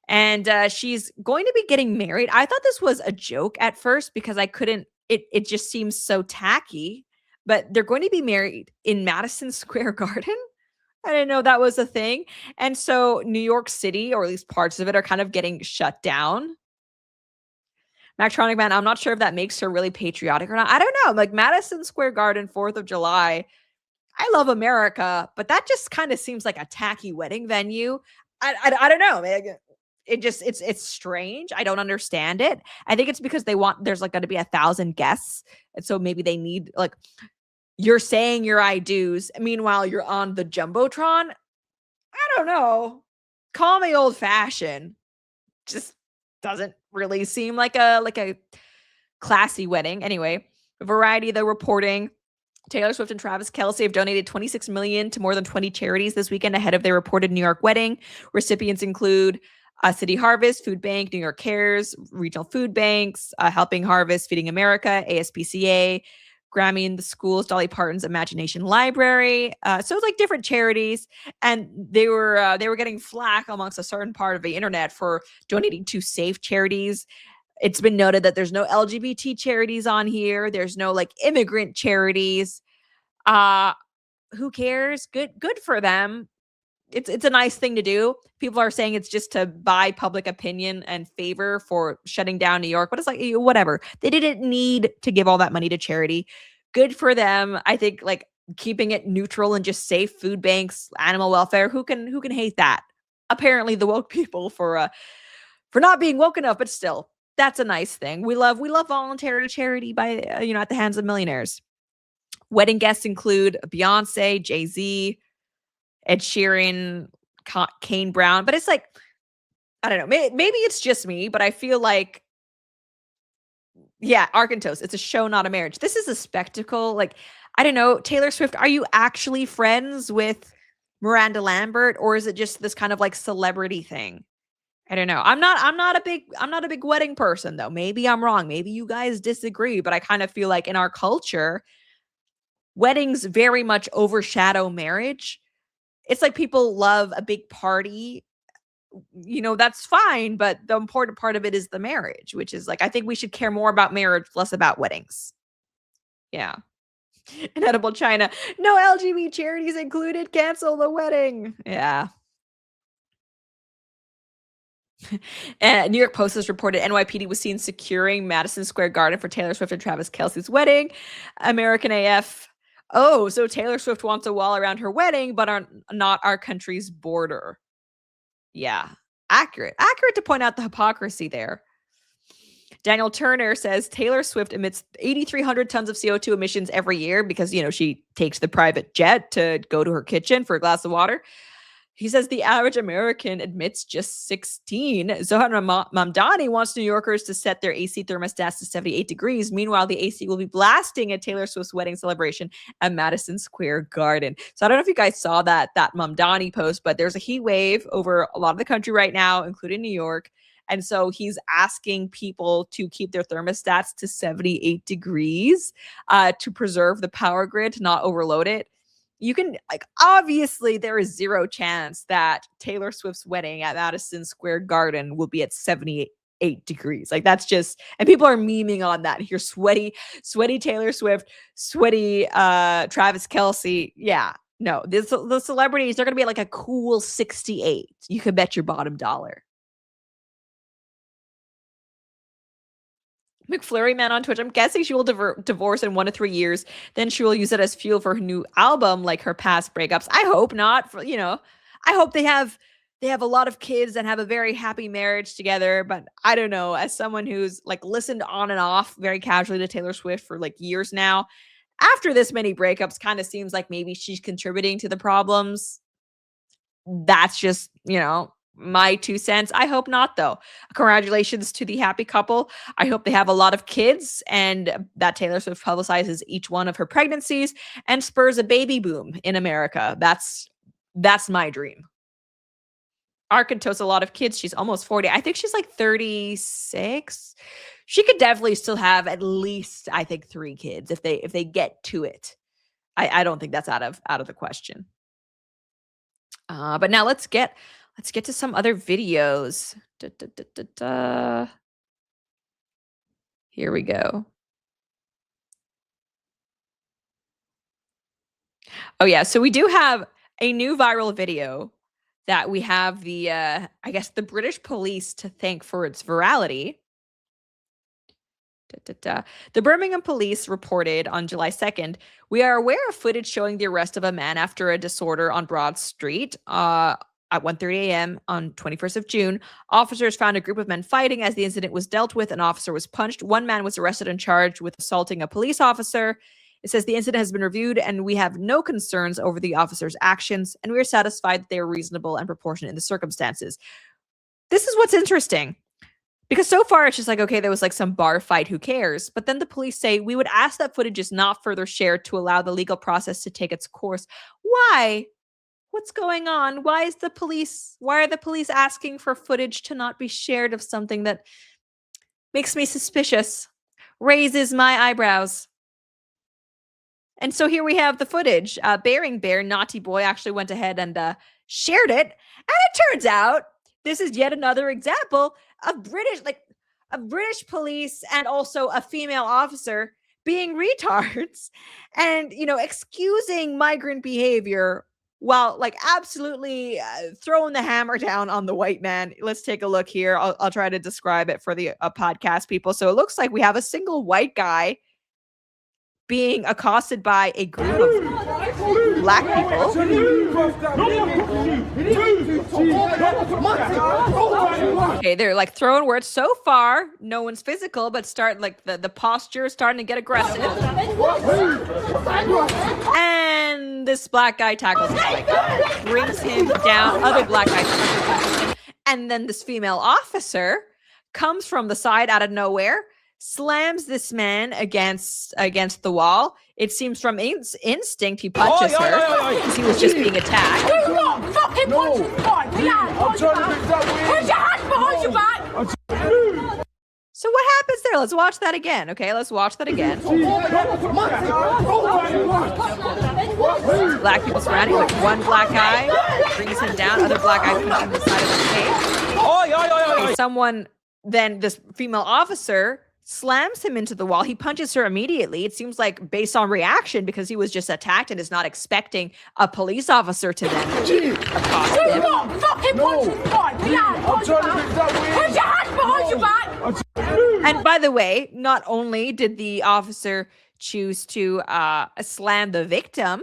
And she's going to be getting married. I thought this was a joke at first because I couldn't. It just seems so tacky, but they're going to be married in Madison Square Garden. I didn't know that was a thing. And so New York City, or at least parts of it, are kind of getting shut down. Mactronic Man, I'm not sure if that makes her really patriotic or not. I don't know. Like Madison Square Garden, 4th of July. I love America, but that just kind of seems like a tacky wedding venue. I don't know. It's strange. I don't understand it. I think it's because there's like going to be 1,000 guests. And so maybe they need you're saying your I do's. Meanwhile, you're on the Jumbotron. I don't know. Call me old fashioned. Just doesn't really seem like a classy wedding. Anyway, Variety, the reporting, Taylor Swift and Travis Kelce have donated $26 million to more than 20 charities this weekend ahead of their reported New York wedding. Recipients include City Harvest, Food Bank, New York Cares, regional food banks, Helping Harvest, Feeding America, ASPCA, Grammy in the Schools, Dolly Parton's Imagination Library. So it's like different charities, and they were getting flack amongst a certain part of the internet for donating to safe charities. It's been noted that there's no LGBT charities on here. There's no like immigrant charities. Who cares? Good for them. It's a nice thing to do. People are saying it's just to buy public opinion and favor for shutting down New York, but it's like whatever. They didn't need to give all that money to charity. Good for them. I think like keeping it neutral and just safe food banks, animal welfare. Who can hate that? Apparently the woke people for not being woke enough, but still, that's a nice thing. We love voluntary charity by at the hands of millionaires. Wedding guests include Beyonce, Jay-Z, Ed Sheeran, Kane Brown. But it's like, I don't know. Maybe it's just me, but I feel like, yeah, Arkantos, it's a show, not a marriage. This is a spectacle. Like, I don't know, Taylor Swift, are you actually friends with Miranda Lambert, or is it just this kind of like celebrity thing? I don't know. I'm not a big wedding person though. Maybe I'm wrong. Maybe you guys disagree, but I kind of feel like in our culture, weddings very much overshadow marriage. It's like people love a big party. You know, that's fine, but the important part of it is the marriage, which is like, I think we should care more about marriage, less about weddings. Yeah. Inedible China. No LGBT charities included. Cancel the wedding. Yeah. And New York Post has reported NYPD was seen securing Madison Square Garden for Taylor Swift and Travis Kelce's wedding. American AF. Oh, so Taylor Swift wants a wall around her wedding, but not our country's border. Yeah, accurate to point out the hypocrisy there. Daniel Turner says Taylor Swift emits 8,300 tons of CO2 emissions every year because, you know, she takes the private jet to go to her kitchen for a glass of water. He says the average American emits just 16. Zohan Mamdani wants New Yorkers to set their AC thermostats to 78 degrees. Meanwhile, the AC will be blasting at Taylor Swift's wedding celebration at Madison Square Garden. So I don't know if you guys saw that Mamdani post, but there's a heat wave over a lot of the country right now, including New York. And so he's asking people to keep their thermostats to 78 degrees to preserve the power grid, to not overload it. You can, like, obviously there is zero chance that Taylor Swift's wedding at Madison Square Garden will be at 78 degrees. Like, that's just, and people are memeing on that. You're sweaty Taylor Swift, sweaty Travis Kelce. Yeah, no, the celebrities, they're going to be at like a cool 68. You could bet your bottom dollar. McFlurry Man on Twitch. I'm guessing she will divorce in 1 to 3 years. Then she will use it as fuel for her new album, like her past breakups. I hope not. I hope they have a lot of kids and have a very happy marriage together. But I don't know. As someone who's like listened on and off very casually to Taylor Swift for like years now, after this many breakups, kind of seems like maybe she's contributing to the problems. That's just, my 2 cents. I hope not, though. Congratulations to the happy couple. I hope they have a lot of kids and that Taylor Swift publicizes each one of her pregnancies and spurs a baby boom in America. That's my dream. Arkantos, a lot of kids. She's almost 40. I think she's like 36. She could definitely still have at least, I think, 3 kids if they get to it. I don't think that's out of the question. But now let's get to some other videos. Here we go. Oh yeah, so we do have a new viral video that we have the I guess the British police to thank for its virality. The Birmingham police reported on July 2nd, we are aware of footage showing the arrest of a man after a disorder on Broad Street. At 1:30 a.m. on 21st of June, officers found a group of men fighting. As the incident was dealt with, an officer was punched. One man was arrested and charged with assaulting a police officer. It says the incident has been reviewed and we have no concerns over the officer's actions, and we are satisfied that they are reasonable and proportionate in the circumstances. This is what's interesting, because so far it's just like, okay, there was like some bar fight, who cares? But then the police say, we would ask that footage is not further shared to allow the legal process to take its course. Why? What's going on? Why are the police asking for footage to not be shared of something that makes me suspicious, raises my eyebrows? And so here we have the footage. Bearing Bear, Naughty Boy, actually went ahead and shared it. And it turns out this is yet another example of British police and also a female officer being retards and, excusing migrant behavior while like absolutely throwing the hammer down on the white man. Let's take a look here. I'll try to describe it for the podcast people. So it looks like we have a single white guy being accosted by a group of black people. Okay, they're like throwing words. So far, no one's physical, but the posture is starting to get aggressive. And this black guy tackles him, brings him down. Other black guys tackles him. And then this female officer comes from the side out of nowhere, slams this man against the wall. It seems from instinct he punches her because he was just being attacked. Fucking punch his boy. Put your hands behind your back. So what happens there? Let's watch that again. Okay, let's watch that again. Black people surrounding with one black guy brings him down. Other black guy punches him in the side of his face. Someone, then this female officer slams him into the wall. He punches her immediately. It seems like based on reaction because he was just attacked and is not expecting a police officer to then accost him. Fucking punch his boy. Put your hands behind your back. And by the way, not only did the officer choose to slam the victim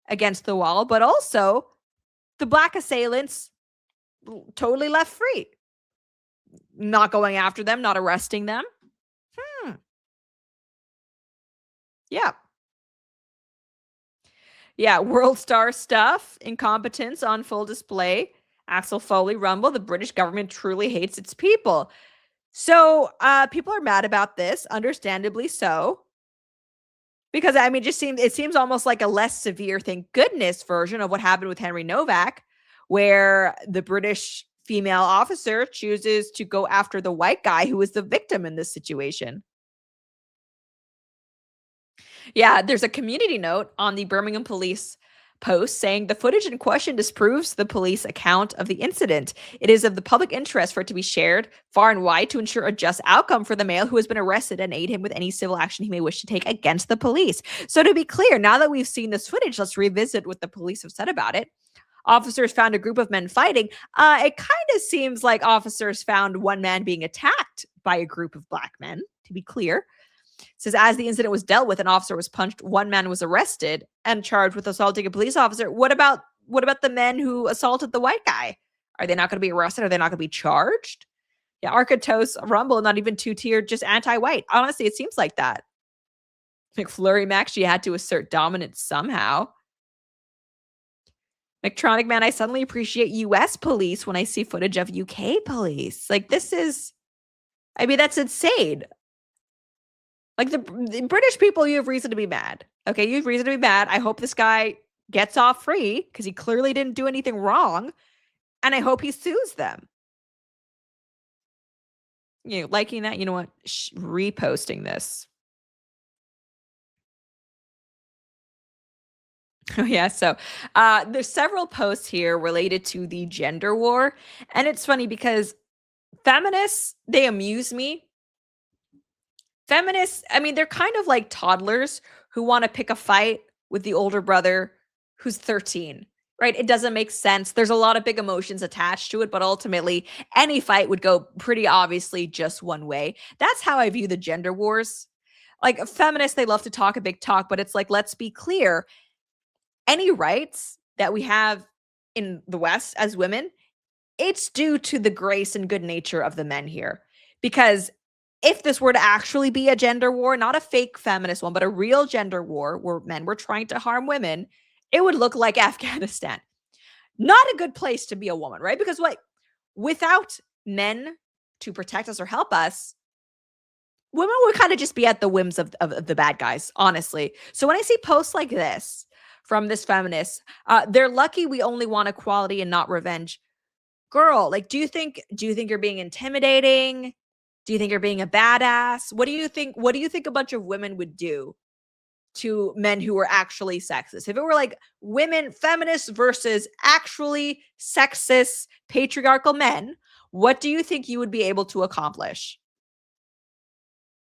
against the wall, but also the black assailants totally left free. Not going after them, not arresting them. Yeah, world star stuff, incompetence on full display. Axel Foley rumble, the British government truly hates its people. So people are mad about this, understandably so. Because I mean, it seems almost like a less severe, thank goodness, version of what happened with Henry Novak, where the British female officer chooses to go after the white guy who was the victim in this situation. Yeah, there's a community note on the Birmingham police post saying the footage in question disproves the police account of the incident. It is of the public interest for it to be shared far and wide to ensure a just outcome for the male who has been arrested and aid him with any civil action he may wish to take against the police. So to be clear, now that we've seen this footage, let's revisit what the police have said about it. Officers found a group of men fighting. It kind of seems like officers found one man being attacked by a group of black men, to be clear. It says, as the incident was dealt with, an officer was punched, one man was arrested and charged with assaulting a police officer. What about the men who assaulted the white guy? Are they not going to be arrested? Are they not going to be charged? Yeah, Arcatos rumble, not even two-tiered, just anti-white. Honestly, it seems like that. McFlurry Mac, she had to assert dominance somehow. McTronic Man, I suddenly appreciate US police when I see footage of UK police. Like, this is, I mean, that's insane. Like, the British people, you have reason to be mad. Okay, you have reason to be mad. I hope this guy gets off free because he clearly didn't do anything wrong. And I hope he sues them. You know, liking that, you know what? Reposting this. Oh, yeah. So there's several posts here related to the gender war. And it's funny because feminists, they amuse me. Feminists, I mean, they're kind of like toddlers who want to pick a fight with the older brother who's 13, right? It doesn't make sense. There's a lot of big emotions attached to it, but ultimately any fight would go pretty obviously just one way. That's how I view the gender wars. Like feminists, they love to talk a big talk, but it's like, let's be clear. Any rights that we have in the West as women, it's due to the grace and good nature of the men here. Because if this were to actually be a gender war, not a fake feminist one, but a real gender war where men were trying to harm women, it would look like Afghanistan. Not a good place to be a woman, right? Because without men to protect us or help us, women would kind of just be at the whims of the bad guys, honestly. So when I see posts like this from this feminist, they're lucky we only want equality and not revenge. Girl, like, do you think you're being intimidating? Do you think you're being a badass? What do you think a bunch of women would do to men who were actually sexist? If it were like women, feminists versus actually sexist, patriarchal men, what do you think you would be able to accomplish?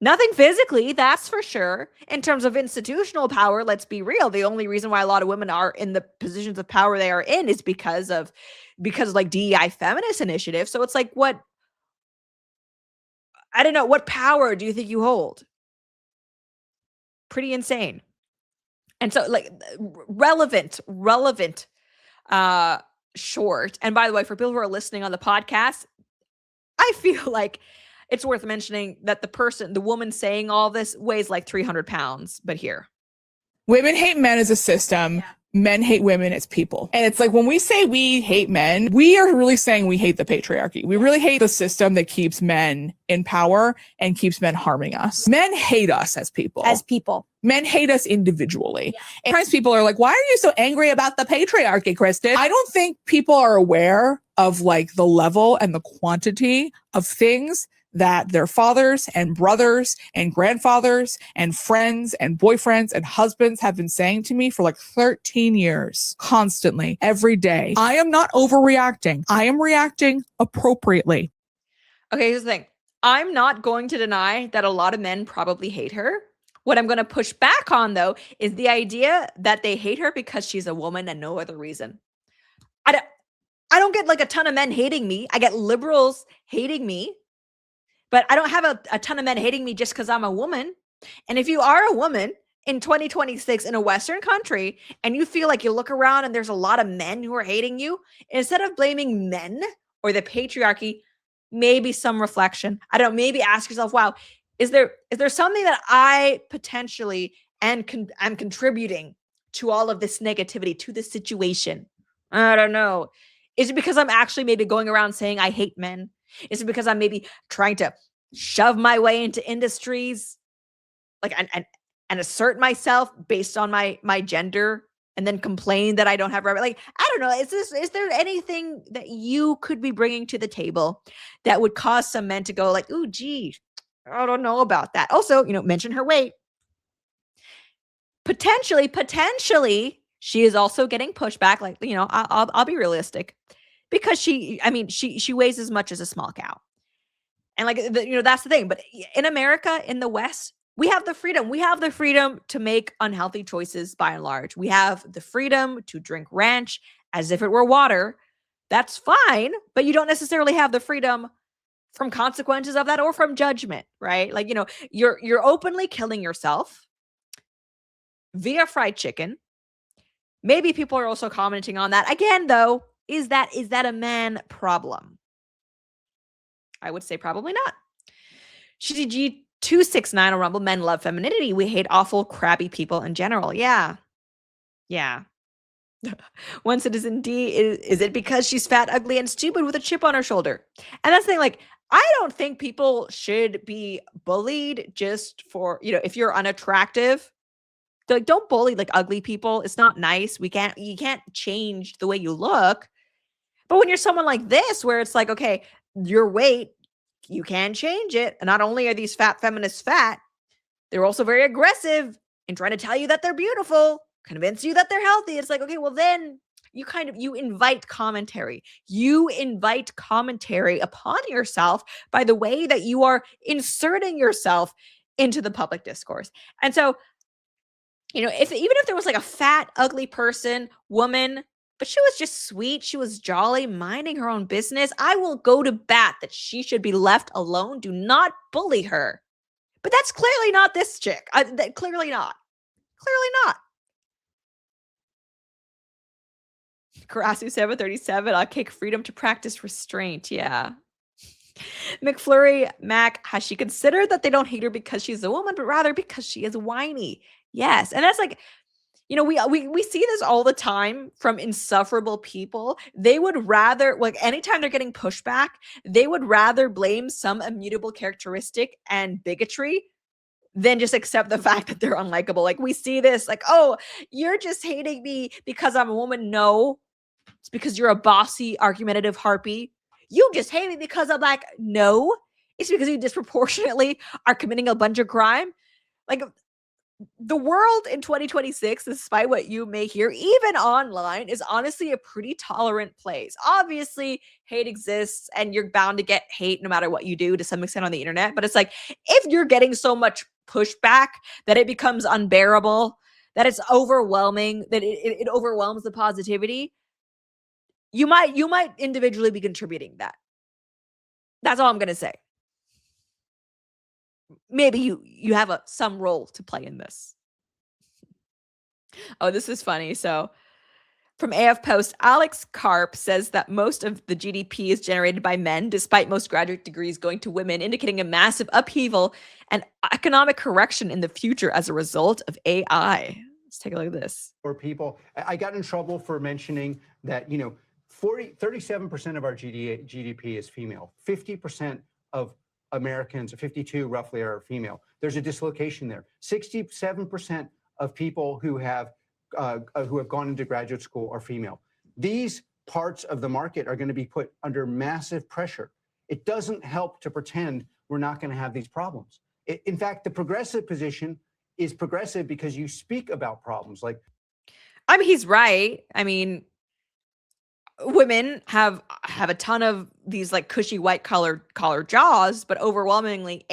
Nothing physically, that's for sure. In terms of institutional power, let's be real. The only reason why a lot of women are in the positions of power they are in is because of like DEI feminist initiatives. So it's like, I don't know, what power do you think you hold? pretty insane. And so like relevant short. And by the way, for people who are listening on the podcast, I feel like it's worth mentioning that the woman saying all this weighs like 300 pounds, but here. Women hate men as a system. Men hate women as people. And it's like when we say we hate men, we are really saying we hate the patriarchy. We really hate the system that keeps men in power and keeps men harming us. Men hate us as people. Men hate us individually. Yeah. And sometimes people are like, why are you so angry about the patriarchy, Kristen? I don't think people are aware of like the level and the quantity of things that their fathers and brothers and grandfathers and friends and boyfriends and husbands have been saying to me for like 13 years, constantly, every day. I am not overreacting. I am reacting appropriately. Okay, here's the thing. I'm not going to deny that a lot of men probably hate her. What I'm going to push back on, though, is the idea that they hate her because she's a woman and no other reason. I don't get like a ton of men hating me. I get liberals hating me. But I don't have a ton of men hating me just because I'm a woman. And if you are a woman in 2026 in a Western country and you feel like you look around and there's a lot of men who are hating you, instead of blaming men or the patriarchy, maybe some reflection. I don't know, maybe ask yourself, wow, is there something that I potentially am contributing to all of this negativity, to this situation? I don't know. Is it because I'm actually maybe going around saying I hate men? Is it because I'm maybe trying to shove my way into industries like and assert myself based on my gender and then complain that I don't have like, I don't know. Is there anything that you could be bringing to the table that would cause some men to go like, ooh, gee, I don't know about that. Also, mention her weight. Potentially, she is also getting pushback. Like, I'll be realistic. Because she weighs as much as a small cow. And like, that's the thing. But in America, in the West, we have the freedom. We have the freedom to make unhealthy choices by and large. We have the freedom to drink ranch as if it were water. That's fine. But you don't necessarily have the freedom from consequences of that or from judgment, right? Like, you're openly killing yourself via fried chicken. Maybe people are also commenting on that. Again, though, is that a man problem? I would say probably not. GG269 on Rumble. Men love femininity. We hate awful, crabby people in general. Yeah. One Citizen D, is it because she's fat, ugly, and stupid with a chip on her shoulder? And that's the thing, like, I don't think people should be bullied just for, if you're unattractive. Like, don't bully like ugly people. It's not nice. You can't change the way you look. But when you're someone like this, where it's like, okay, your weight, you can change it. And not only are these fat feminists fat, they're also very aggressive in trying to tell you that they're beautiful, convince you that they're healthy. It's like, okay, well then you invite commentary. You invite commentary upon yourself by the way that you are inserting yourself into the public discourse. And so, even if there was like a fat, ugly person, woman, but she was just sweet, she was jolly, minding her own business, I will go to bat that she should be left alone. Do not bully her. But that's clearly not this chick. Clearly not. Karasu 737, I'll kick freedom to practice restraint. Yeah. McFlurry Mac, has she considered that they don't hate her because she's a woman, but rather because she is whiny? Yes. And that's like, we see this all the time from insufferable people. They would rather, like, anytime they're getting pushback, they would rather blame some immutable characteristic and bigotry than just accept the fact that they're unlikable. Like, we see this, like, oh, you're just hating me because I'm a woman. No, it's because you're a bossy, argumentative harpy. You just hate me because I'm like, no, it's because you disproportionately are committing a bunch of crime. Like, the world in 2026, despite what you may hear, even online, is honestly a pretty tolerant place. Obviously, hate exists and you're bound to get hate no matter what you do to some extent on the internet. But it's like, if you're getting so much pushback that it becomes unbearable, that it's overwhelming, that it overwhelms the positivity, you might individually be contributing that. That's all I'm going to say. Maybe you have some role to play in this. Oh, this is funny. So from AF Post, Alex Karp says that most of the GDP is generated by men, despite most graduate degrees going to women, indicating a massive upheaval and economic correction in the future as a result of AI. Let's take a look at this. For people, I got in trouble for mentioning that, 37% of our GDP is female. 50% of Americans, 52 roughly, are female. There's a dislocation there. 67% of people who have gone into graduate school are female. These parts of the market are going to be put under massive pressure. It doesn't help to pretend we're not going to have these problems. In fact, the progressive position is progressive because you speak about problems like. I mean, he's right. I mean, women have a ton of these like cushy white collar jobs, but overwhelmingly,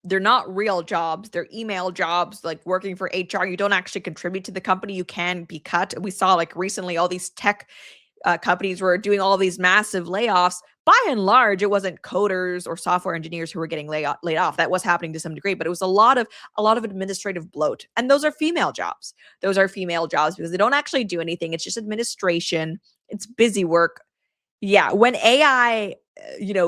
they're not real jobs. They're email jobs, like working for HR. You don't actually contribute to the company. You can be cut. We saw like recently all these tech companies were doing all these massive layoffs. By and large, it wasn't coders or software engineers who were getting laid off. That was happening to some degree, but it was a lot of administrative bloat. And those are female jobs. Those are female jobs because they don't actually do anything. It's just administration. It's busy work. Yeah, when AI,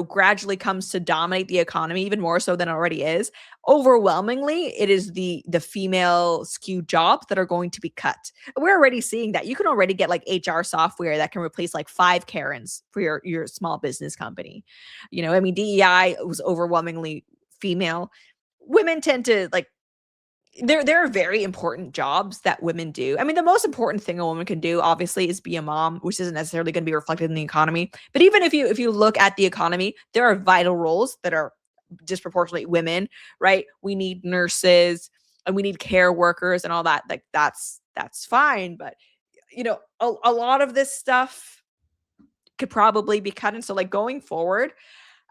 gradually comes to dominate the economy even more so than it already is, overwhelmingly, it is the female skewed jobs that are going to be cut. We're already seeing that. You can already get like HR software that can replace like 5 Karens for your small business company. I mean, DEI was overwhelmingly female. Women tend to like, there are very important jobs that women do. I mean, the most important thing a woman can do, obviously, is be a mom, which isn't necessarily going to be reflected in the economy. But even if you look at the economy, there are vital roles that are disproportionately women, right? We need nurses and we need care workers and all that. Like that's fine, but a lot of this stuff could probably be cut. And so, like going forward,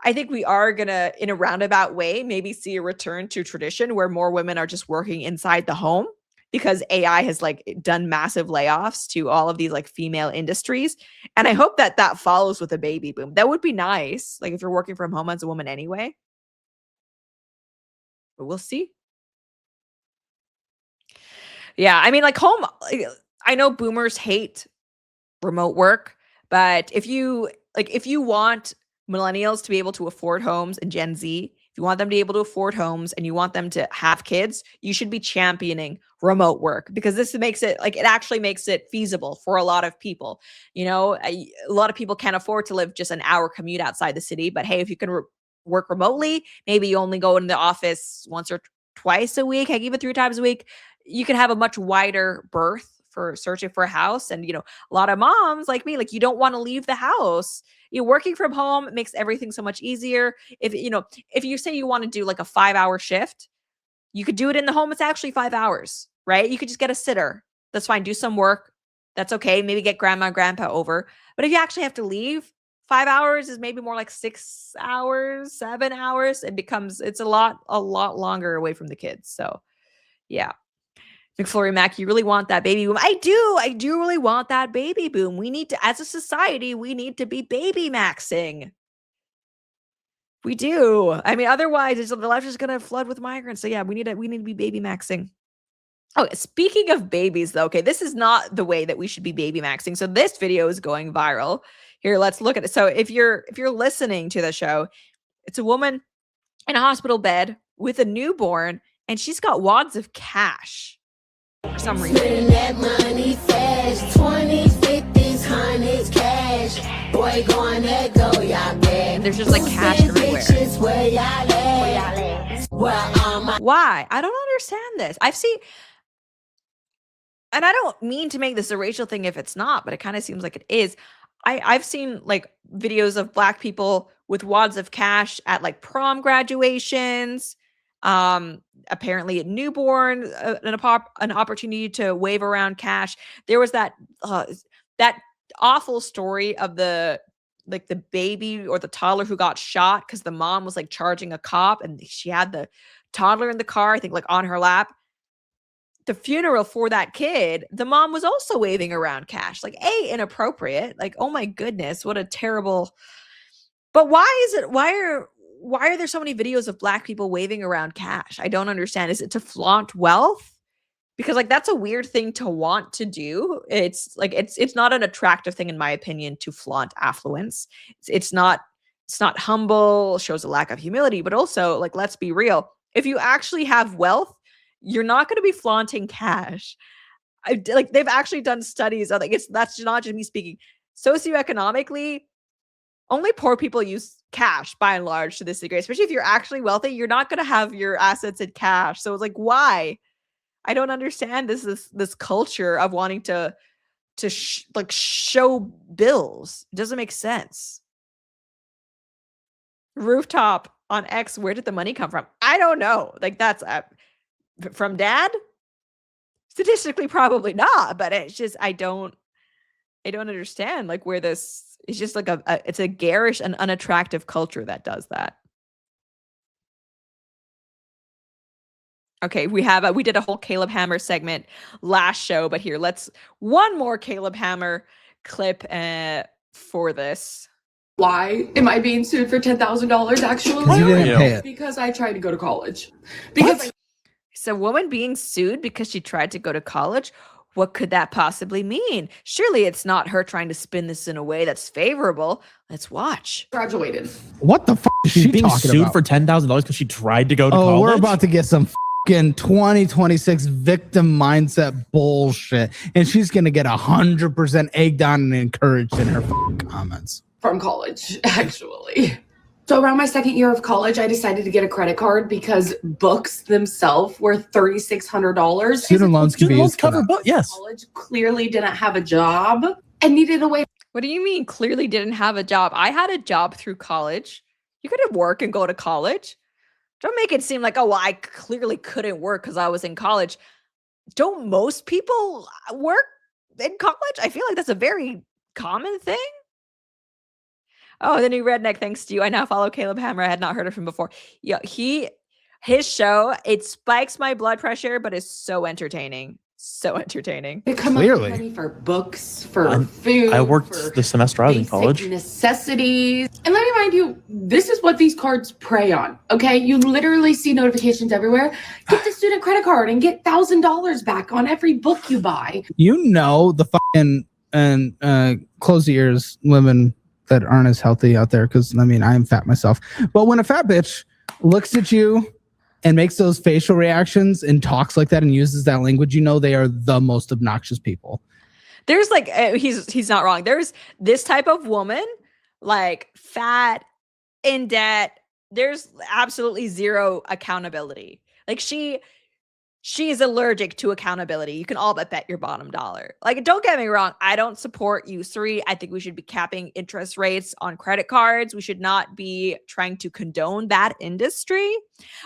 I think we are going to, in a roundabout way, maybe see a return to tradition where more women are just working inside the home because AI has like done massive layoffs to all of these like female industries. And I hope that follows with a baby boom. That would be nice. Like if you're working from home as a woman anyway. But we'll see. Yeah. I mean, like I know boomers hate remote work, but if you want millennials to be able to afford homes and Gen Z, if you want them to be able to afford homes and you want them to have kids, you should be championing remote work because this makes it like it actually makes it feasible for a lot of people. A lot of people can't afford to live just an hour commute outside the city, but hey, if you can work remotely, maybe you only go into the office once or twice a week, heck, even 3 times a week, you can have a much wider berth for searching for a house. And, a lot of moms like me, like you don't want to leave the house. Working from home makes everything so much easier. If you say you want to do like a 5-hour shift, you could do it in the home. It's actually 5 hours, right? You could just get a sitter. That's fine. Do some work. That's okay. Maybe get grandma and grandpa over. But if you actually have to leave, 5 hours is maybe more like 6 hours, 7 hours. It's a lot longer away from the kids. So yeah. McFlurry Mac, you really want that baby boom? I do really want that baby boom. We need to, as a society, we need to be baby maxing. We do. I mean, otherwise, the left is going to flood with migrants. So yeah, we need to be baby maxing. Oh, speaking of babies, though, okay, this is not the way that we should be baby maxing. So this video is going viral. Here, let's look at it. So if you're listening to the show, it's a woman in a hospital bed with a newborn, and she's got wads of cash. For some reason. That money fast, 20s, 50s, 100s cash. Boy, going to go, y'all bad. There's just like cash everywhere. Why? I don't understand this. I've seen, and I don't mean to make this a racial thing if it's not, but it kind of seems like it is. I've seen like videos of Black people with wads of cash at like prom graduations. Apparently at newborn, an opportunity to wave around cash. There was that awful story of the baby or the toddler who got shot because the mom was like charging a cop and she had the toddler in the car, I think like on her lap. The funeral for that kid, the mom was also waving around cash. Like, inappropriate. Like, oh my goodness, what a terrible. But why are there so many videos of Black people waving around cash? I don't understand. Is it to flaunt wealth? because like that's a weird thing to want to do. It's like it's not an attractive thing in my opinion to flaunt affluence. It's not humble, shows a lack of humility, but also like let's be real. If you actually have wealth, you're not going to be flaunting cash. Like they've actually done studies of like that's not just me speaking. Socioeconomically, only poor people use cash by and large to this degree, especially if you're actually wealthy. You're not going to have your assets in cash. So it's like, why? I don't understand this culture of wanting to show bills. It doesn't make sense. Rooftop on X, where did the money come from? I don't know. Like that's from dad? Statistically, probably not, but it's just I don't understand like where this is just like it's a garish and unattractive culture that does that. Okay, we did a whole Caleb Hammer segment last show, but here let's one more Caleb Hammer clip for this. Why am I being sued for $10,000 actually? You didn't pay it. Because I tried to go to college. Because It's a woman being sued because she tried to go to college. What could that possibly mean? Surely it's not her trying to spin this in a way that's favorable. Let's watch. Graduated. What the fuck is She's she being talking sued about? for $10,000 because she tried to go to Oh, college? we're about to get some fucking 2026 victim mindset bullshit, and she's gonna get 100% egged on and encouraged in her fucking comments. From college, actually. So around my second year of college, I decided to get a credit card because books themselves were $3,600. Student loans can be used for that. Yes. College clearly didn't have a job and needed a way. What do you mean clearly didn't have a job? I had a job through college. You could work and go to college. Don't make it seem like, oh, well, I clearly couldn't work because I was in college. Don't most people work in college? I feel like that's a very common thing. Oh, the new redneck, thanks to you. I now follow Caleb Hammer. I had not heard of him before. Yeah, his show, it spikes my blood pressure, but is so entertaining. So entertaining. They come up with money for books, for food. I worked the semester I was in college. Necessities. And let me remind you, this is what these cards prey on. Okay, you literally see notifications everywhere. Get the student credit card and get $1,000 back on every book you buy. You know the fucking and close your ears, women that aren't as healthy out there, because I mean I am fat myself. But when a fat bitch looks at you and makes those facial reactions and talks like that and uses that language, you know they are the most obnoxious people. There's like he's not wrong. There's this type of woman, like fat, in debt. There's absolutely zero accountability. Like she is allergic to accountability. You can all but bet your bottom dollar. Like, don't get me wrong. I don't support usury. I think we should be capping interest rates on credit cards. We should not be trying to condone that industry.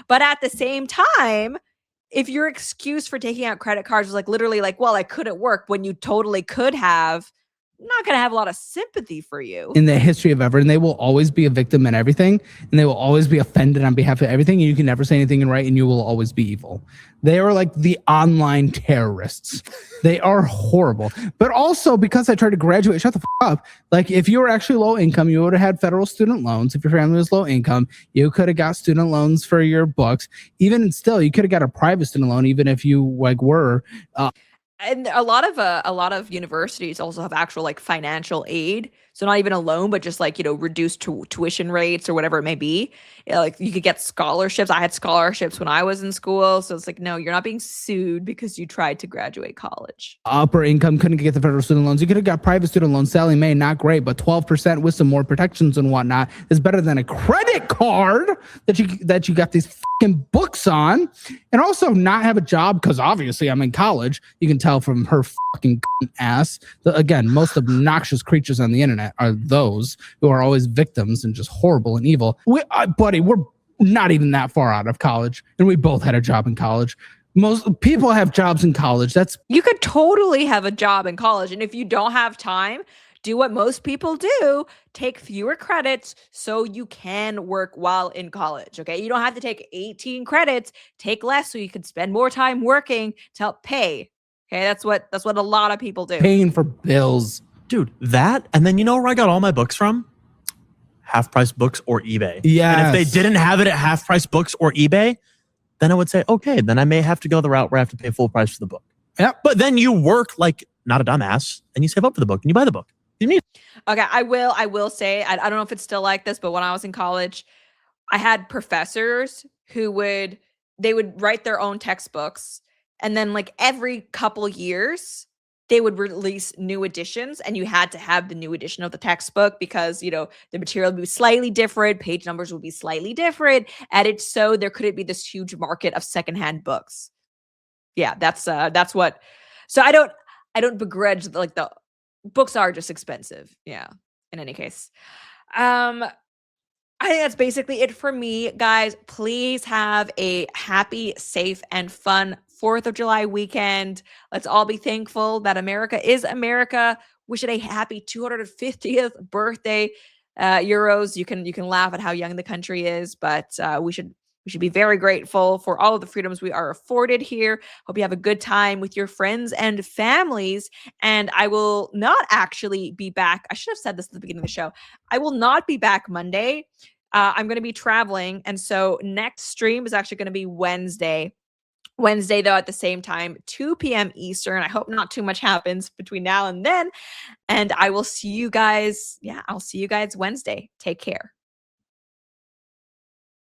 But at the same time, if your excuse for taking out credit cards is like literally like, well, I couldn't work when you totally could have, I'm not going to have a lot of sympathy for you. In the history of ever, and they will always be a victim in everything, and they will always be offended on behalf of everything, and you can never say anything right, and you will always be evil. They are like the online terrorists. They are horrible. But also, because I tried to graduate, shut the fuck up. Like, if you were actually low income, you would have had federal student loans. If your family was low income, you could have got student loans for your books. Even still, you could have got a private student loan, even if you like were. And a lot of universities also have actual like financial aid. So not even a loan, but just like, reduced tuition rates or whatever it may be. Like you could get scholarships. I had scholarships when I was in school. So it's like, no, you're not being sued because you tried to graduate college. Upper income couldn't get the federal student loans. You could have got private student loans. Sally Mae, not great, but 12% with some more protections and whatnot is better than a credit card that you got these fucking books on, and also not have a job because obviously I'm in college. You can tell from her fucking ass. Again, most obnoxious creatures on the internet are those who are always victims and just horrible and evil. Buddy, we're not even that far out of college, and we both had a job in college. Most people have jobs in college. You could totally have a job in college, and if you don't have time, do what most people do, take fewer credits so you can work while in college, okay? You don't have to take 18 credits, take less so you can spend more time working to help pay. Okay, that's what a lot of people do. Paying for bills. Dude, that, and then you know where I got all my books from? Half Price Books or eBay. Yes. And if they didn't have it at Half Price Books or eBay, then I would say, okay, then I may have to go the route where I have to pay full price for the book. Yeah. But then you work like not a dumbass and you save up for the book and you buy the book. You need. Okay, I will say, I don't know if it's still like this, but when I was in college, I had professors who would write their own textbooks, and then like every couple years they would release new editions, and you had to have the new edition of the textbook because, the material would be slightly different, page numbers would be slightly different, and so there couldn't be this huge market of secondhand books. Yeah, that's what. So I don't begrudge, like, the books are just expensive. Yeah. In any case, I think that's basically it for me, guys. Please have a happy, safe, and fun 4th of July weekend. Let's all be thankful that America is America. Wish it a happy 250th birthday. Euros. You can laugh at how young the country is, but we should be very grateful for all of the freedoms we are afforded here. Hope you have a good time with your friends and families. And I will not actually be back. I should have said this at the beginning of the show. I will not be back Monday. I'm going to be traveling. And so next stream is actually going to be Wednesday. Wednesday, though, at the same time, 2 p.m. Eastern. I hope not too much happens between now and then. And I will see you guys. Yeah, I'll see you guys Wednesday. Take care.